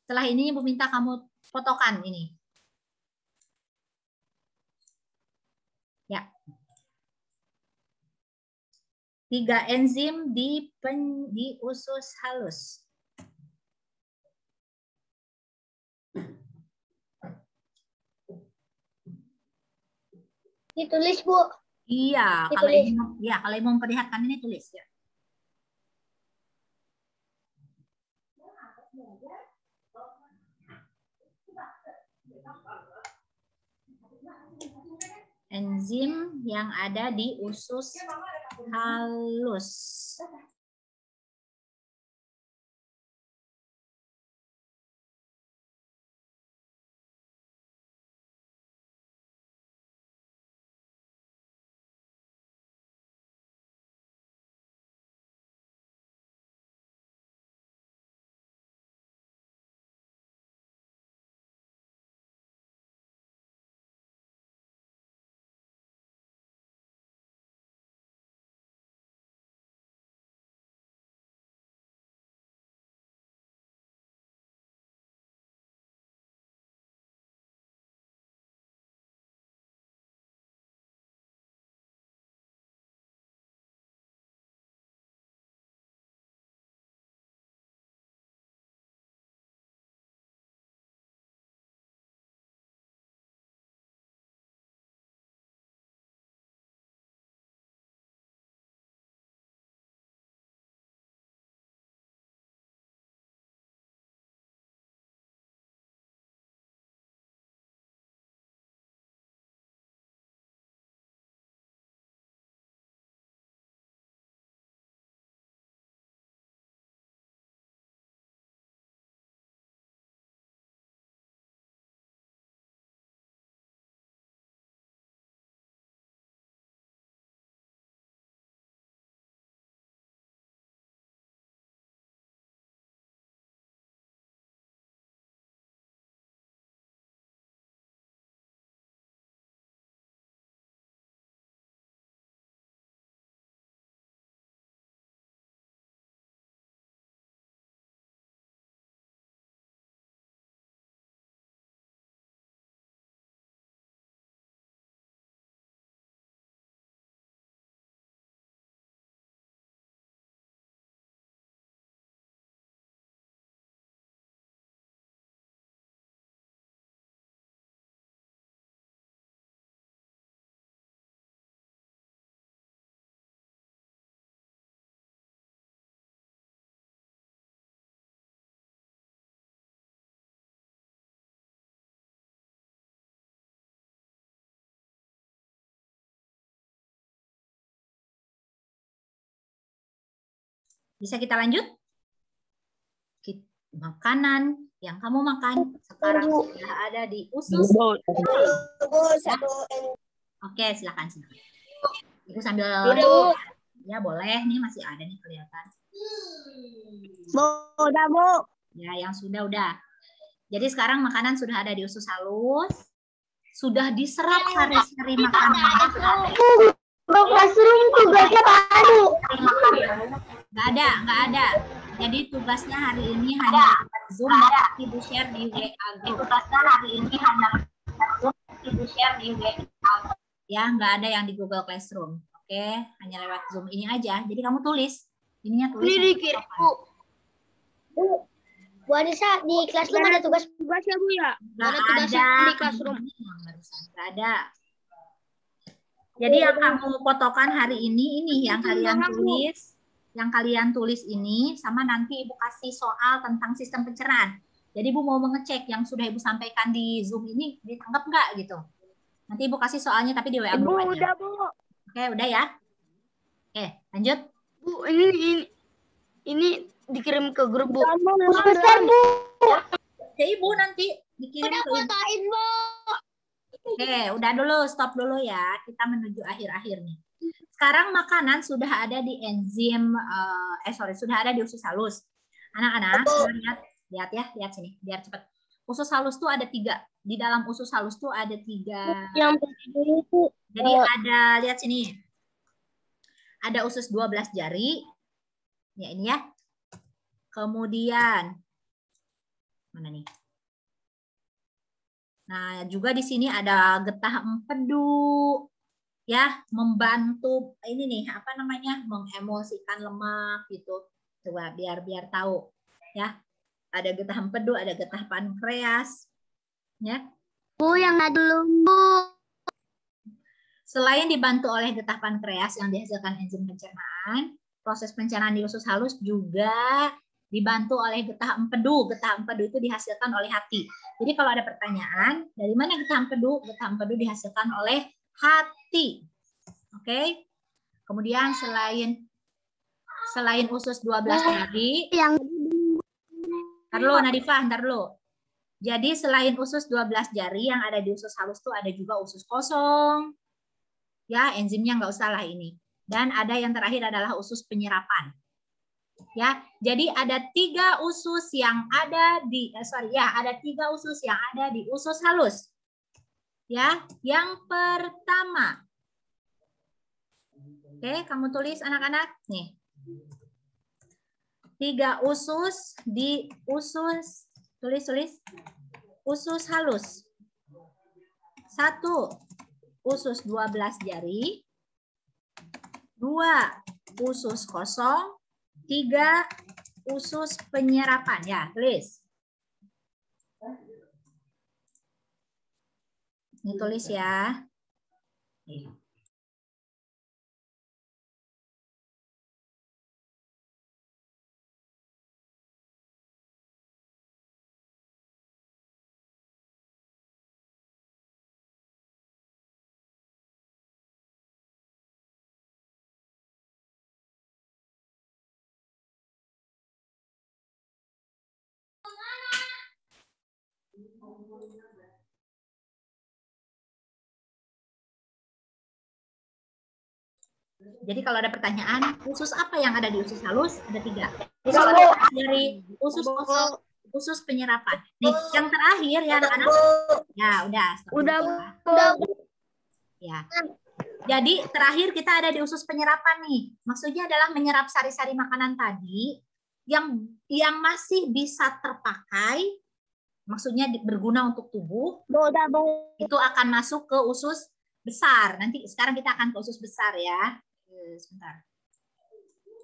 [SPEAKER 1] Setelah ini Ibu minta kamu fotokan ini. Ya. 3 enzim di usus halus.
[SPEAKER 3] Ditulis, Bu.
[SPEAKER 1] Iya,
[SPEAKER 3] Ditulis.
[SPEAKER 1] kalau mau memperlihatkan ini tulis ya. Enzim yang ada di usus halus. Bisa kita lanjut? Makanan yang kamu makan sekarang sudah ada di usus. Oke, silakan. Ibu sambil ya boleh nih, masih ada nih kelihatan.
[SPEAKER 3] Udah, Bu.
[SPEAKER 1] Ya, yang sudah udah. Jadi sekarang makanan sudah ada di usus halus, sudah diserap sari-sari makanannya sudah ada.
[SPEAKER 3] Classroom tugasnya baru.
[SPEAKER 1] Nggak ada. Jadi tugasnya hari ini hanya Zoom dan Ibu share di WA group. Ya, nggak ada yang di Google Classroom. Oke, hanya lewat Zoom ini aja. Jadi kamu tulis. Ininya tulis.
[SPEAKER 2] Ini dikirim, Bu.
[SPEAKER 3] Bu Anissa, di Classroom ada tugas
[SPEAKER 2] ya, Bu ya?
[SPEAKER 1] Nggak
[SPEAKER 3] tugasnya
[SPEAKER 1] ada.
[SPEAKER 3] di Classroom.
[SPEAKER 1] Nggak ada. Jadi yang kamu fotokan hari ini yang kalian tulis. Yang kalian tulis ini sama nanti Ibu kasih soal tentang sistem pencernaan. Jadi Ibu mau mengecek yang sudah Ibu sampaikan di Zoom ini ditangkap nggak gitu. Nanti Ibu kasih soalnya tapi di WA
[SPEAKER 2] Bu,
[SPEAKER 1] group aja.
[SPEAKER 2] udah, Bu.
[SPEAKER 1] Oke, udah ya. Oke, lanjut.
[SPEAKER 2] Bu, ini dikirim ke grup, Bu.
[SPEAKER 3] Besar, Bu.
[SPEAKER 1] Oke, Ibu nanti dikirim ke Ibu.
[SPEAKER 3] Fotoin, Bu.
[SPEAKER 1] Oke, udah dulu, stop dulu ya. Kita menuju akhir-akhir nih. Sekarang makanan sudah ada di enzim, sudah ada di usus halus. Anak-anak, lihat sini, biar cepat. Usus halus tuh ada 3. Di dalam usus halus tuh ada 3. Jadi ada, lihat sini. Ada usus 12 jari. Ya, ini ya. Kemudian, mana nih? Nah, juga di sini ada getah empedu. Ya, membantu ini nih, apa namanya? Mengemulsikan lemak gitu. Coba biar tahu, ya. Ada getah empedu, ada getah pankreas. Ya.
[SPEAKER 3] Bu, yang nggak dulu, Bu.
[SPEAKER 1] Selain dibantu oleh getah pankreas yang dihasilkan enzim pencernaan, proses pencernaan di usus halus juga dibantu oleh getah empedu. Getah empedu itu dihasilkan oleh hati. Jadi kalau ada pertanyaan, dari mana getah empedu? Getah empedu dihasilkan oleh hati. Oke. Kemudian selain usus 12 jari, ntar dulu. Jadi selain usus 12 jari yang ada di usus halus tuh ada juga usus kosong. Ya, enzimnya nggak usah lah ini. Dan ada yang terakhir adalah usus penyerapan. Ya, jadi ada 3 usus yang ada di ada 3 usus yang ada di usus halus. Ya, yang pertama. Oke, kamu tulis anak-anak nih. 3 usus di usus, tulis usus halus. 1 usus 12 jari, 2 usus kosong, 3 usus penyerapan. Ya, tulis. Ini tulis ya. Nih. Jadi kalau ada pertanyaan, usus apa yang ada di usus halus? Ada 3. Usus dari usus kosong, usus penyerapan. Nih, yang terakhir ya anak-anak. Ya, udah.
[SPEAKER 2] Udah.
[SPEAKER 1] Ya. Jadi terakhir kita ada di usus penyerapan nih. Maksudnya adalah menyerap sari-sari makanan tadi yang masih bisa terpakai, maksudnya berguna untuk tubuh. Itu akan masuk ke usus besar. Nanti sekarang kita akan ke usus besar ya. Sebentar.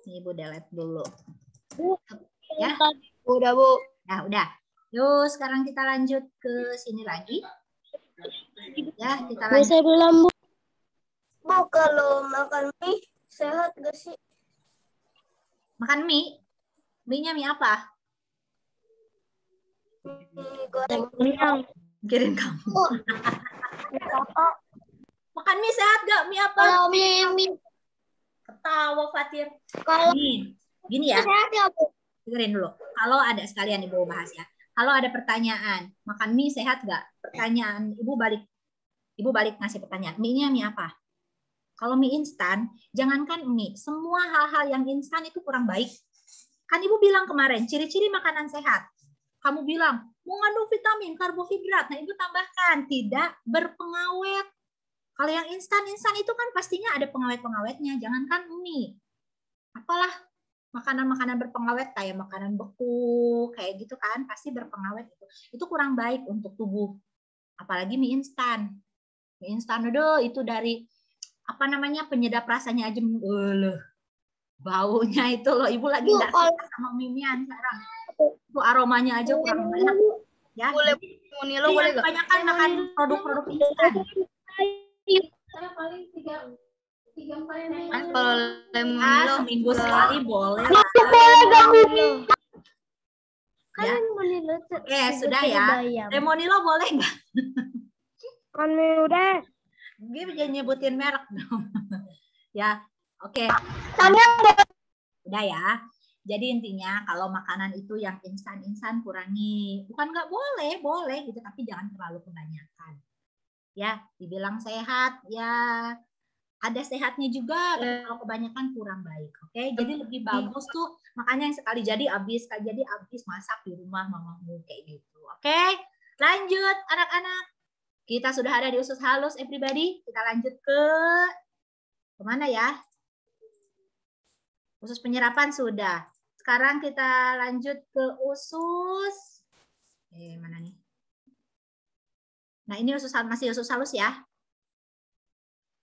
[SPEAKER 1] Ini Ibu delete dulu. Ya.
[SPEAKER 3] Udah, Bu.
[SPEAKER 1] Nah, udah. Yuk, sekarang kita lanjut ke sini lagi. Ya, kita lanjut.
[SPEAKER 3] Saya belum, Bu. Bu, kalau makan mie sehat gak sih?
[SPEAKER 1] Makan mie? Mie-nya mie apa?
[SPEAKER 3] Mie goreng.
[SPEAKER 1] Kirim kamu. Makan mie sehat gak? Mie apa?
[SPEAKER 3] Kalau mie
[SPEAKER 1] Ketawa Fatir.
[SPEAKER 3] kalau
[SPEAKER 1] Gini ya.
[SPEAKER 3] sehat ya, Bu?
[SPEAKER 1] Dengerin dulu. Kalau ada sekalian Ibu bahas ya. Kalau ada pertanyaan, makan mie sehat gak? Pertanyaan Ibu balik ngasih pertanyaan. Mie-nya mie apa? Kalau mie instan, jangankan mie, semua hal-hal yang instan itu kurang baik. Kan Ibu bilang kemarin, ciri-ciri makanan sehat. Kamu bilang, mengandung vitamin, karbohidrat. Nah, Ibu tambahkan, tidak berpengawet. Kalau yang instan itu kan pastinya ada pengawet-pengawetnya. Jangankan mie. Apalah makanan-makanan berpengawet kayak makanan beku, kayak gitu kan, pasti berpengawet itu. Itu kurang baik untuk tubuh. Apalagi mie instan. Mie instan itu dari apa namanya penyedap rasanya aja, baunya itu loh. Ibu lagi nggak suka sama mie-mian sekarang. Itu aromanya aja kurang enak. Ya,
[SPEAKER 3] Boleh boleh gak?
[SPEAKER 1] kebanyakan makan produk-produk instan.
[SPEAKER 3] Kan kalau lemonilo
[SPEAKER 1] Seminggu sekali boleh. Ya. Oke, sudah ya. Lemonilo boleh nggak?
[SPEAKER 2] Kan mie udah.
[SPEAKER 1] Dia jangan nyebutin merek dong. Ya, oke. Udah ya. Jadi intinya kalau makanan itu yang instan kurangi. Bukan nggak boleh, boleh gitu, tapi jangan terlalu kebanyakan. Ya, dibilang sehat, ya ada sehatnya juga, tapi kalau kebanyakan kurang baik. Oke, jadi lebih bagus tuh makanya yang sekali jadi habis masak di rumah mamamu kayak gitu. Oke, lanjut anak-anak. Kita sudah ada di usus halus, everybody. Kita lanjut ke mana ya? Usus penyerapan sudah. Sekarang kita lanjut ke usus. Mana nih? Nah, ini masih usus halus ya.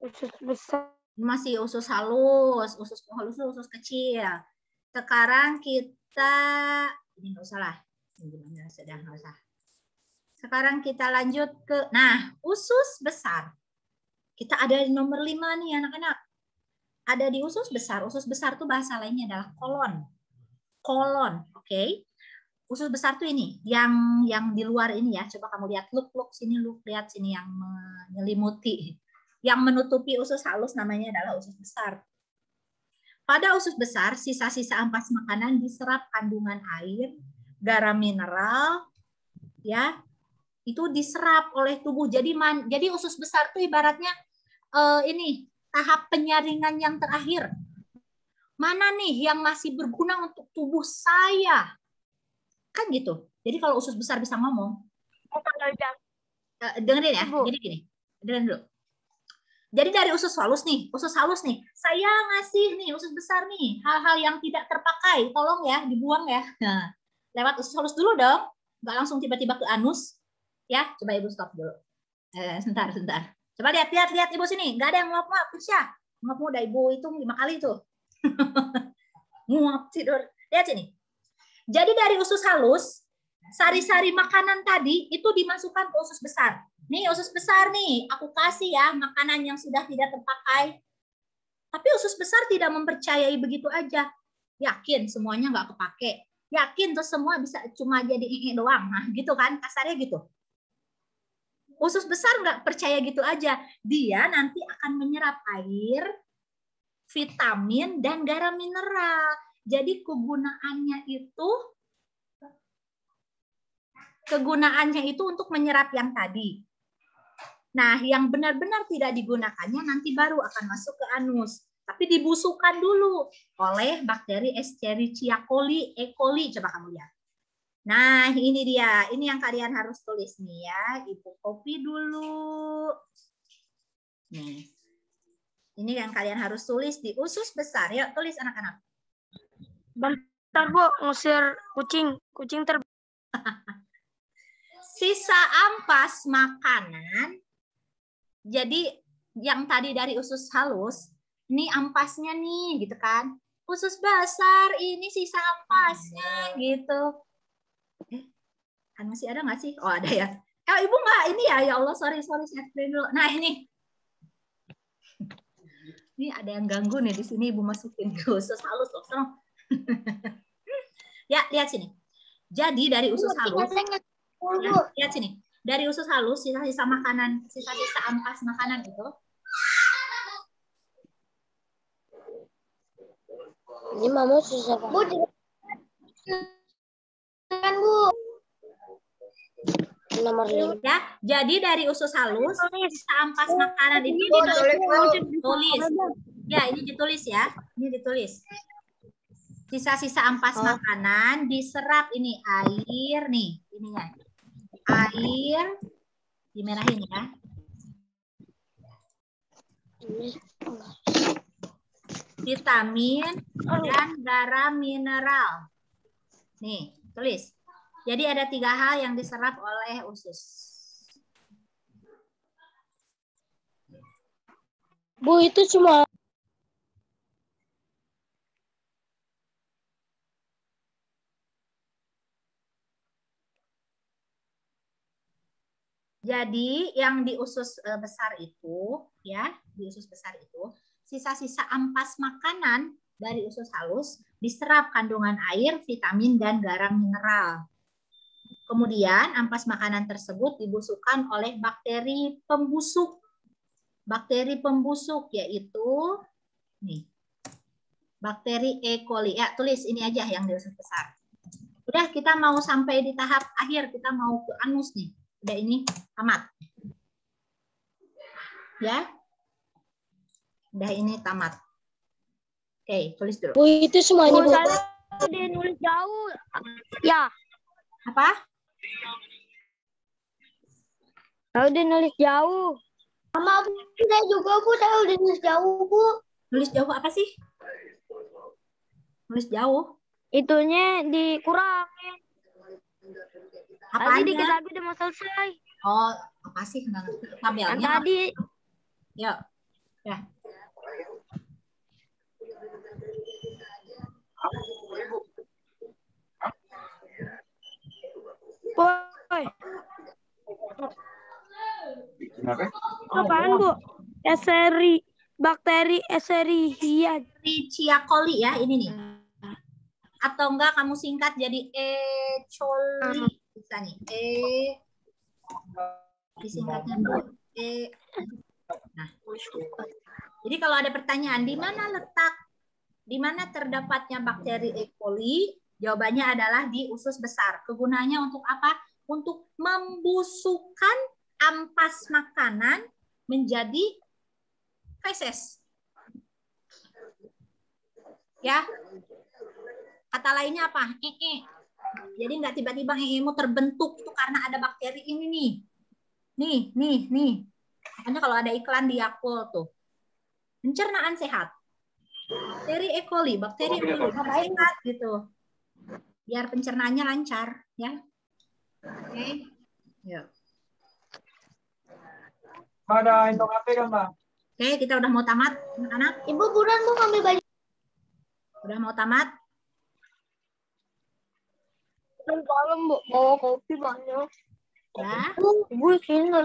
[SPEAKER 2] Usus besar.
[SPEAKER 1] Masih usus halus. Usus halus itu usus kecil. Sekarang kita ini nggak usah lah. Ini sudah nggak usah. Sekarang kita lanjut ke usus besar. Kita ada di nomor 5 nih anak-anak. Ada di usus besar. Usus besar tuh bahasa lainnya adalah kolon. Kolon, oke. Usus besar tuh ini, yang di luar ini ya. Coba kamu lihat, look sini, lihat sini yang menyelimuti. Yang menutupi usus halus namanya adalah usus besar. Pada usus besar, sisa-sisa ampas makanan diserap kandungan air, garam mineral, ya, itu diserap oleh tubuh. Jadi usus besar tuh ibaratnya ini tahap penyaringan yang terakhir. Mana nih yang masih berguna untuk tubuh saya? Kan gitu. Jadi kalau usus besar bisa ngomong, dengerin ya. Jadi gini, dengerin dulu. Jadi dari usus halus nih, saya ngasih nih usus besar nih, hal-hal yang tidak terpakai, tolong ya dibuang ya. Nah, lewat usus halus dulu dong, nggak langsung tiba-tiba ke anus. Ya, coba ibu stop dulu. Sebentar. Coba lihat ibu sini, nggak ada yang nguap-nguap, Fisya. Nguap-nguap udah ibu hitung 5 kali tuh. Nguap tidur. Lihat sini. Jadi dari usus halus, sari-sari makanan tadi itu dimasukkan ke usus besar. Nih usus besar nih, aku kasih ya makanan yang sudah tidak terpakai. Tapi usus besar tidak mempercayai begitu aja. Yakin semuanya nggak kepake. Yakin terus semua bisa cuma jadi doang. Nah gitu kan, kasarnya gitu. Usus besar nggak percaya gitu aja. Dia nanti akan menyerap air, vitamin, dan garam mineral. Jadi kegunaannya itu untuk menyerap yang tadi. Nah, yang benar-benar tidak digunakannya nanti baru akan masuk ke anus. Tapi dibusukkan dulu oleh bakteri Escherichia coli, E. coli. Coba kamu lihat. Nah, ini dia. Ini yang kalian harus tulis nih ya. Ibu copy dulu. Nih. Ini yang kalian harus tulis di usus besar. Yuk, tulis anak-anak.
[SPEAKER 2] Bentar, Bu. Ngusir kucing. Kucing
[SPEAKER 1] Sisa ampas makanan. Jadi yang tadi dari usus halus, ini ampasnya nih, gitu kan. Usus besar, ini sisa ampasnya, gitu. Kan masih ada nggak sih? Oh, ada ya. Ibu nggak ini ya? Ya Allah, sorry, saya explain dulu. Nah, ini. Ini ada yang ganggu nih di sini, Ibu masukin ke usus halus loh. Ya, lihat sini. Jadi dari usus halus, ya, lihat sini. Dari usus halus, sisa-sisa makanan, sisa-sisa ampas makanan itu.
[SPEAKER 3] Ini mama susah Bu, kan Bu. Nomor 5.
[SPEAKER 1] Ya, jadi dari usus halus, sisa ampas makanan itu ditulis. Ya, ini ditulis ya. Ini ditulis. Sisa-sisa ampas makanan diserap ini air nih, ininya. Air dimerahin ya. Vitamin dan garam mineral. Nih, tulis. Jadi ada 3 hal yang diserap oleh usus.
[SPEAKER 3] Bu, itu cuma
[SPEAKER 1] Jadi yang di usus besar itu, ya, di usus besar itu, sisa-sisa ampas makanan dari usus halus diserap kandungan air, vitamin, dan garam mineral. Kemudian ampas makanan tersebut dibusukkan oleh bakteri pembusuk. Bakteri pembusuk yaitu nih, bakteri E. coli. Ya, tulis ini aja yang di usus besar. Udah, kita mau sampai di tahap akhir, kita mau ke anus nih. Udah, ini tamat. Ya. Udah, ini tamat. Oke, tulis dulu.
[SPEAKER 3] Bu, itu semuanya Bu.
[SPEAKER 2] Udah nulis jauh. Ya.
[SPEAKER 1] Apa?
[SPEAKER 2] Saya udah nulis jauh.
[SPEAKER 3] Sama Bu, saya juga Bu, saya udah nulis jauh Bu.
[SPEAKER 1] Nulis jauh apa sih? Nulis jauh.
[SPEAKER 2] Itunya dikurangin.
[SPEAKER 1] Apanya?
[SPEAKER 2] Tadi dikit lagi udah mau selesai.
[SPEAKER 1] Oh, apa sih? Nggak ngerti. Tabelnya.
[SPEAKER 2] Yang tadi.
[SPEAKER 1] Yuk. Ya.
[SPEAKER 2] Boy. Apaan, Bu? bakteri Escherichia.
[SPEAKER 1] Escherichia coli ya, ini nih. Atau enggak kamu singkat jadi E. coli. Bisa nih. Disingkatnya dulu. Nah. Jadi kalau ada pertanyaan, di mana terdapatnya bakteri E. coli? Jawabannya adalah di usus besar. Kegunaannya untuk apa? Untuk membusukkan ampas makanan menjadi feses. Ya. Kata lainnya apa? Jadi nggak tiba-tiba EE-mu terbentuk itu karena ada bakteri ini nih. Nih. Makanya kalau ada iklan di Yakult tuh. Pencernaan sehat. Bakteri E. coli sehat gitu. Biar pencernaannya lancar, ya. Oke. Yuk.
[SPEAKER 4] Ada indok HP kan, Mbak?
[SPEAKER 1] Oke, kita udah mau tamat, anak-anak.
[SPEAKER 3] Ibu buruan mau ngambil baju.
[SPEAKER 1] Udah mau tamat?
[SPEAKER 3] Malam, Bu. Mau kopi banyak.
[SPEAKER 1] Ya.
[SPEAKER 3] Bu, sini.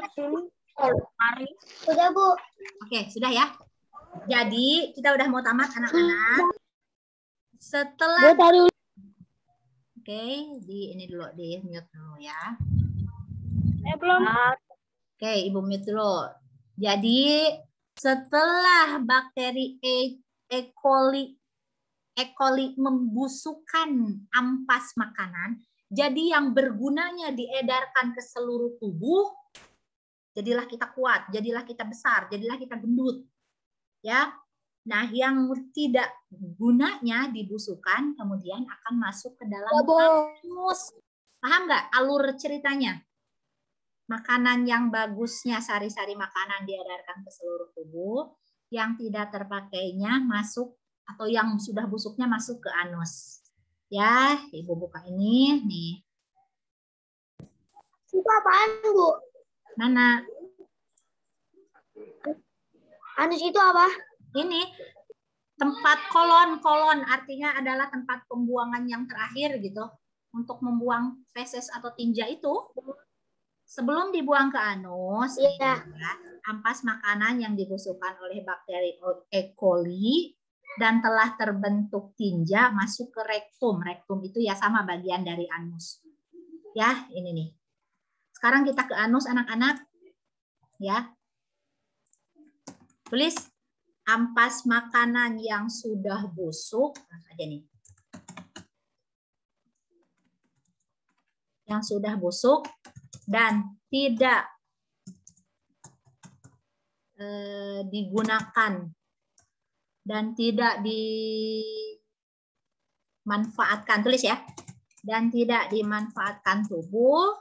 [SPEAKER 3] Mari. Sudah, Bu.
[SPEAKER 1] Oke, sudah ya. Jadi, kita udah mau tamat, anak-anak. Setelah... Oke, ini dulu, di mute dulu ya.
[SPEAKER 2] Belum.
[SPEAKER 1] Oke, Ibu mute dulu. Jadi, setelah bakteri E. coli membusukkan ampas makanan, jadi yang bergunanya diedarkan ke seluruh tubuh, jadilah kita kuat, jadilah kita besar, jadilah kita gendut. Ya. Nah, yang tidak gunanya dibusukkan kemudian akan masuk ke dalam anus. Paham nggak alur ceritanya? Makanan yang bagusnya, sari-sari makanan diedarkan ke seluruh tubuh, yang tidak terpakainya masuk atau yang sudah busuknya masuk ke anus. Ya, Ibu buka ini nih.
[SPEAKER 3] Itu apaan, Bu?
[SPEAKER 1] Mana?
[SPEAKER 3] Anus itu apa?
[SPEAKER 1] Ini tempat kolon artinya adalah tempat pembuangan yang terakhir gitu. Untuk membuang feses atau tinja itu, sebelum dibuang ke anus, ampas makanan yang dibusukkan oleh bakteri E. coli dan telah terbentuk tinja masuk ke rektum. Rektum itu ya sama bagian dari anus. Ya, ini nih. Sekarang kita ke anus, anak-anak. Ya. Tulis ampas makanan yang sudah busuk, aja nih. Yang sudah busuk dan tidak digunakan dan tidak dimanfaatkan, tulis ya, dan tidak dimanfaatkan tubuh,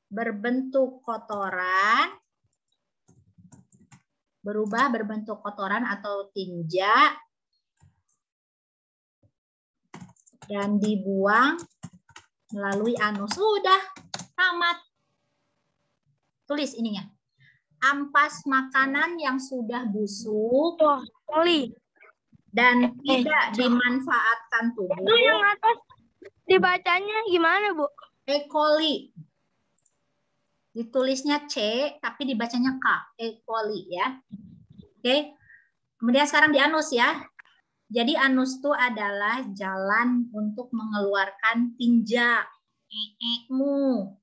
[SPEAKER 1] berbentuk kotoran, berubah berbentuk kotoran atau tinja, dan dibuang melalui anus. Sudah, tamat. Tulis ininya. Ampas makanan yang sudah busuk dan tidak dimanfaatkan tubuh.
[SPEAKER 2] Itu yang atas dibacanya gimana, Bu?
[SPEAKER 1] E. coli. Ditulisnya C, tapi dibacanya K. E. coli ya. Oke. Kemudian sekarang di anus ya. Jadi anus itu adalah jalan untuk mengeluarkan tinja. Mu.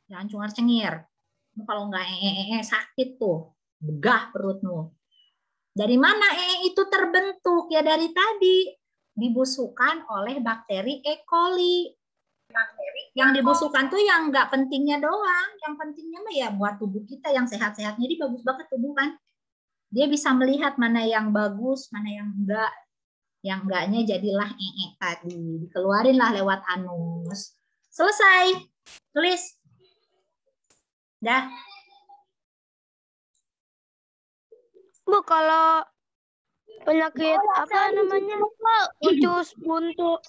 [SPEAKER 1] Jangan cungar-cengir. Kalau nggak sakit tuh. Begah perutmu. Dari mana itu terbentuk? Ya dari tadi. Dibusukkan oleh bakteri E. coli. Yang dibusukkan tuh yang nggak pentingnya doang. Yang pentingnya mah ya buat tubuh kita yang sehat-sehat. Jadi bagus banget tubuh kan. Dia bisa melihat mana yang bagus, mana yang enggak. Yang enggaknya jadilah tadi. Dikeluarinlah lewat anus. Selesai. Tulis. Dah.
[SPEAKER 2] Bu, kalau penyakit apa namanya? Usus buntu.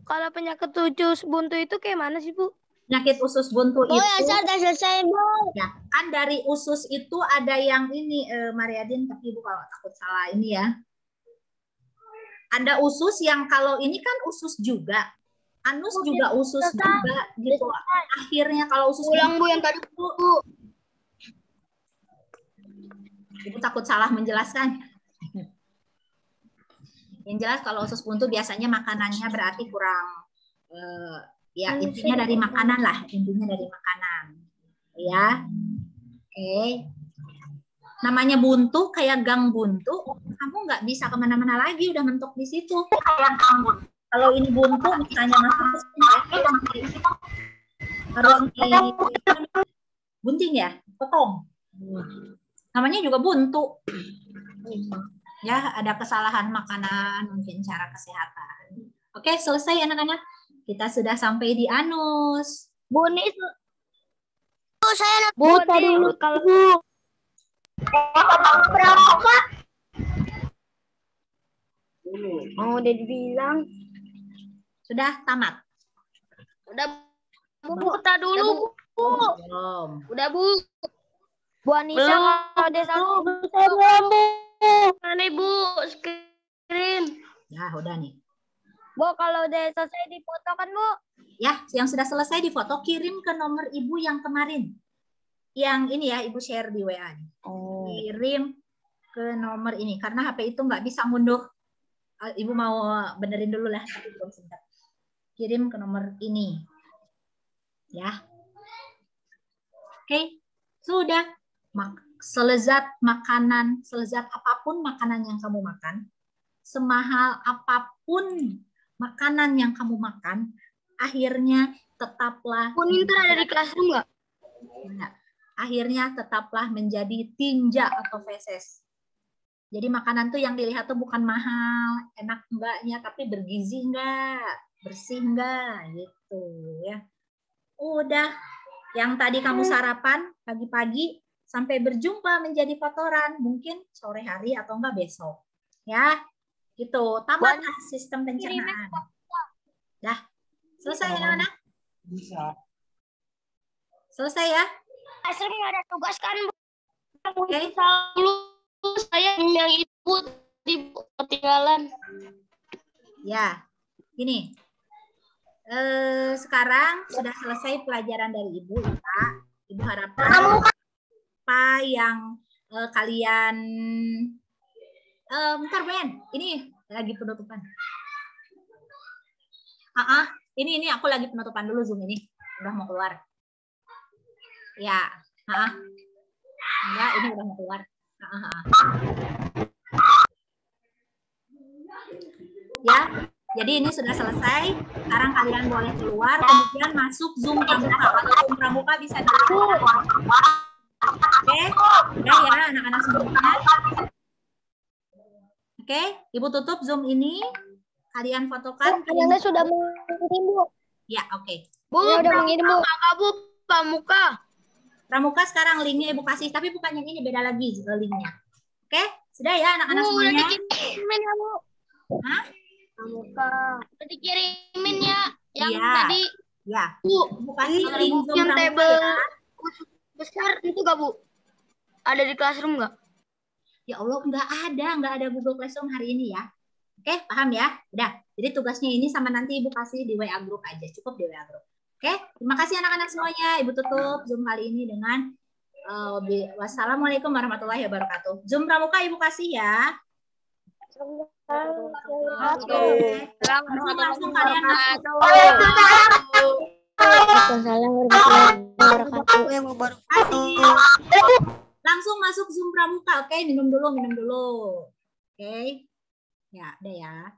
[SPEAKER 2] Kalau penyakit usus buntu itu kayak mana sih, Bu?
[SPEAKER 1] Penyakit usus buntu itu.
[SPEAKER 3] Sudah selesai, Bu.
[SPEAKER 1] Ya, kan dari usus itu ada yang ini, Mariadin, tapi Ibu kalau takut salah ini ya. Ada usus yang kalau ini kan usus juga. Anus juga usus juga gitu. Akhirnya kalau usus
[SPEAKER 2] Ulang Bu yang tadi Bu.
[SPEAKER 1] Ibu takut salah menjelaskan. Yang jelas kalau usus buntu biasanya makanannya berarti kurang ya intinya dari makanan lah, intinya dari makanan. Ya. Oke. Namanya buntu kayak gang buntu, kamu nggak bisa kemana-mana lagi, udah mentok di situ. Kalau ini buntu misalnya masuk harus di gunting ya, potong. Namanya juga buntu. Ya, ada kesalahan makanan, mungkin cara kesehatan. Oke, selesai anak-anak. Kita sudah sampai di anus.
[SPEAKER 2] Bu nih.
[SPEAKER 3] Saya
[SPEAKER 2] Bu tadi dulu kalau
[SPEAKER 3] pramuka.
[SPEAKER 2] mau udah dibilang.
[SPEAKER 1] Sudah tamat?
[SPEAKER 2] Udah Bu, tadi dulu Bu.
[SPEAKER 1] Belum.
[SPEAKER 2] Udah Bu. Bu Anissa kalau ada satu. Saya belum Bu. Mana Bu? Screen.
[SPEAKER 1] Ya, udah nih.
[SPEAKER 2] Bu kalau udah selesai dipoto kan Bu?
[SPEAKER 1] Ya, yang sudah selesai difoto, kirim ke nomor ibu yang kemarin. Yang ini ya, ibu share di WA. Kirim ke nomor ini. Karena HP itu nggak bisa ngunduh. Ibu mau benerin dulu lah. Kirim ke nomor ini. Ya. Oke, sudah. Selezat makanan, selezat apapun makanan yang kamu makan, semahal apapun makanan yang kamu makan, akhirnya tetaplah.
[SPEAKER 2] Kuninta ada di classroom nggak?
[SPEAKER 1] Enggak. Akhirnya tetaplah menjadi tinja atau feses. Jadi makanan tuh yang dilihat tuh bukan mahal, enak enggaknya, tapi bergizi enggak, bersih enggak, gitu ya. Udah, yang tadi kamu sarapan pagi-pagi sampai berjumpa menjadi kotoran, mungkin sore hari atau enggak besok. Ya, gitu. Tamatlah sistem pencernaan. Dah, selesai anak-anak?
[SPEAKER 4] Bisa.
[SPEAKER 1] Selesai ya?
[SPEAKER 2] Classroom nggak ada tugas kan Bu?
[SPEAKER 1] Oke.
[SPEAKER 2] Dulu saya yang itu di ketinggalan.
[SPEAKER 1] Ya, gini. Sekarang sudah selesai pelajaran dari Ibu, Pak. Ibu harapkan apa yang kalian bentar Ben, ini lagi penutupan. Ini aku lagi penutupan dulu Zoom ini. Udah mau keluar. Ya, enggak, ini udah mau keluar. Ya, jadi ini sudah selesai. Sekarang kalian boleh keluar, kemudian masuk Zoom Pramuka. Kalau Zoom Pramuka bisa dulu. Oke, udah ya anak-anak semuanya. Oke, Ibu tutup Zoom ini. Kalian fotokan.
[SPEAKER 2] Anda sudah mengirim Bu.
[SPEAKER 1] Ya, oke.
[SPEAKER 2] Bu, udah mengirim Bu. Kakak Bu, Pramuka.
[SPEAKER 1] Pramuka sekarang linknya Ibu kasih, tapi bukan yang ini, beda lagi linknya. Oke, sudah ya anak-anak
[SPEAKER 2] Bu,
[SPEAKER 1] semuanya.
[SPEAKER 2] udah dikirimin ya Bu.
[SPEAKER 1] Hah?
[SPEAKER 2] Pramuka. Udah dikirimin ya. Yang
[SPEAKER 1] Iya.
[SPEAKER 2] tadi.
[SPEAKER 1] Ya,
[SPEAKER 2] Bu,
[SPEAKER 1] Ibu kasih link Zoom
[SPEAKER 2] yang
[SPEAKER 1] Pramuka
[SPEAKER 2] table
[SPEAKER 1] ya.
[SPEAKER 2] besar itu gak Bu? Ada di classroom gak?
[SPEAKER 1] Ya Allah, nggak ada Google Classroom hari ini ya. Oke, paham ya? Udah, jadi tugasnya ini sama nanti Ibu kasih di WA Group aja, cukup di WA Group. Oke, terima kasih anak-anak semuanya. Ibu tutup Zoom kali ini dengan wassalamualaikum warahmatullahi wabarakatuh. Zoom Pramuka Ibu kasih ya. Oke. Langsung kalian masuk. Langsung masuk Zoom Pramuka. Oke, minum dulu. Oke. Ya, udah ya.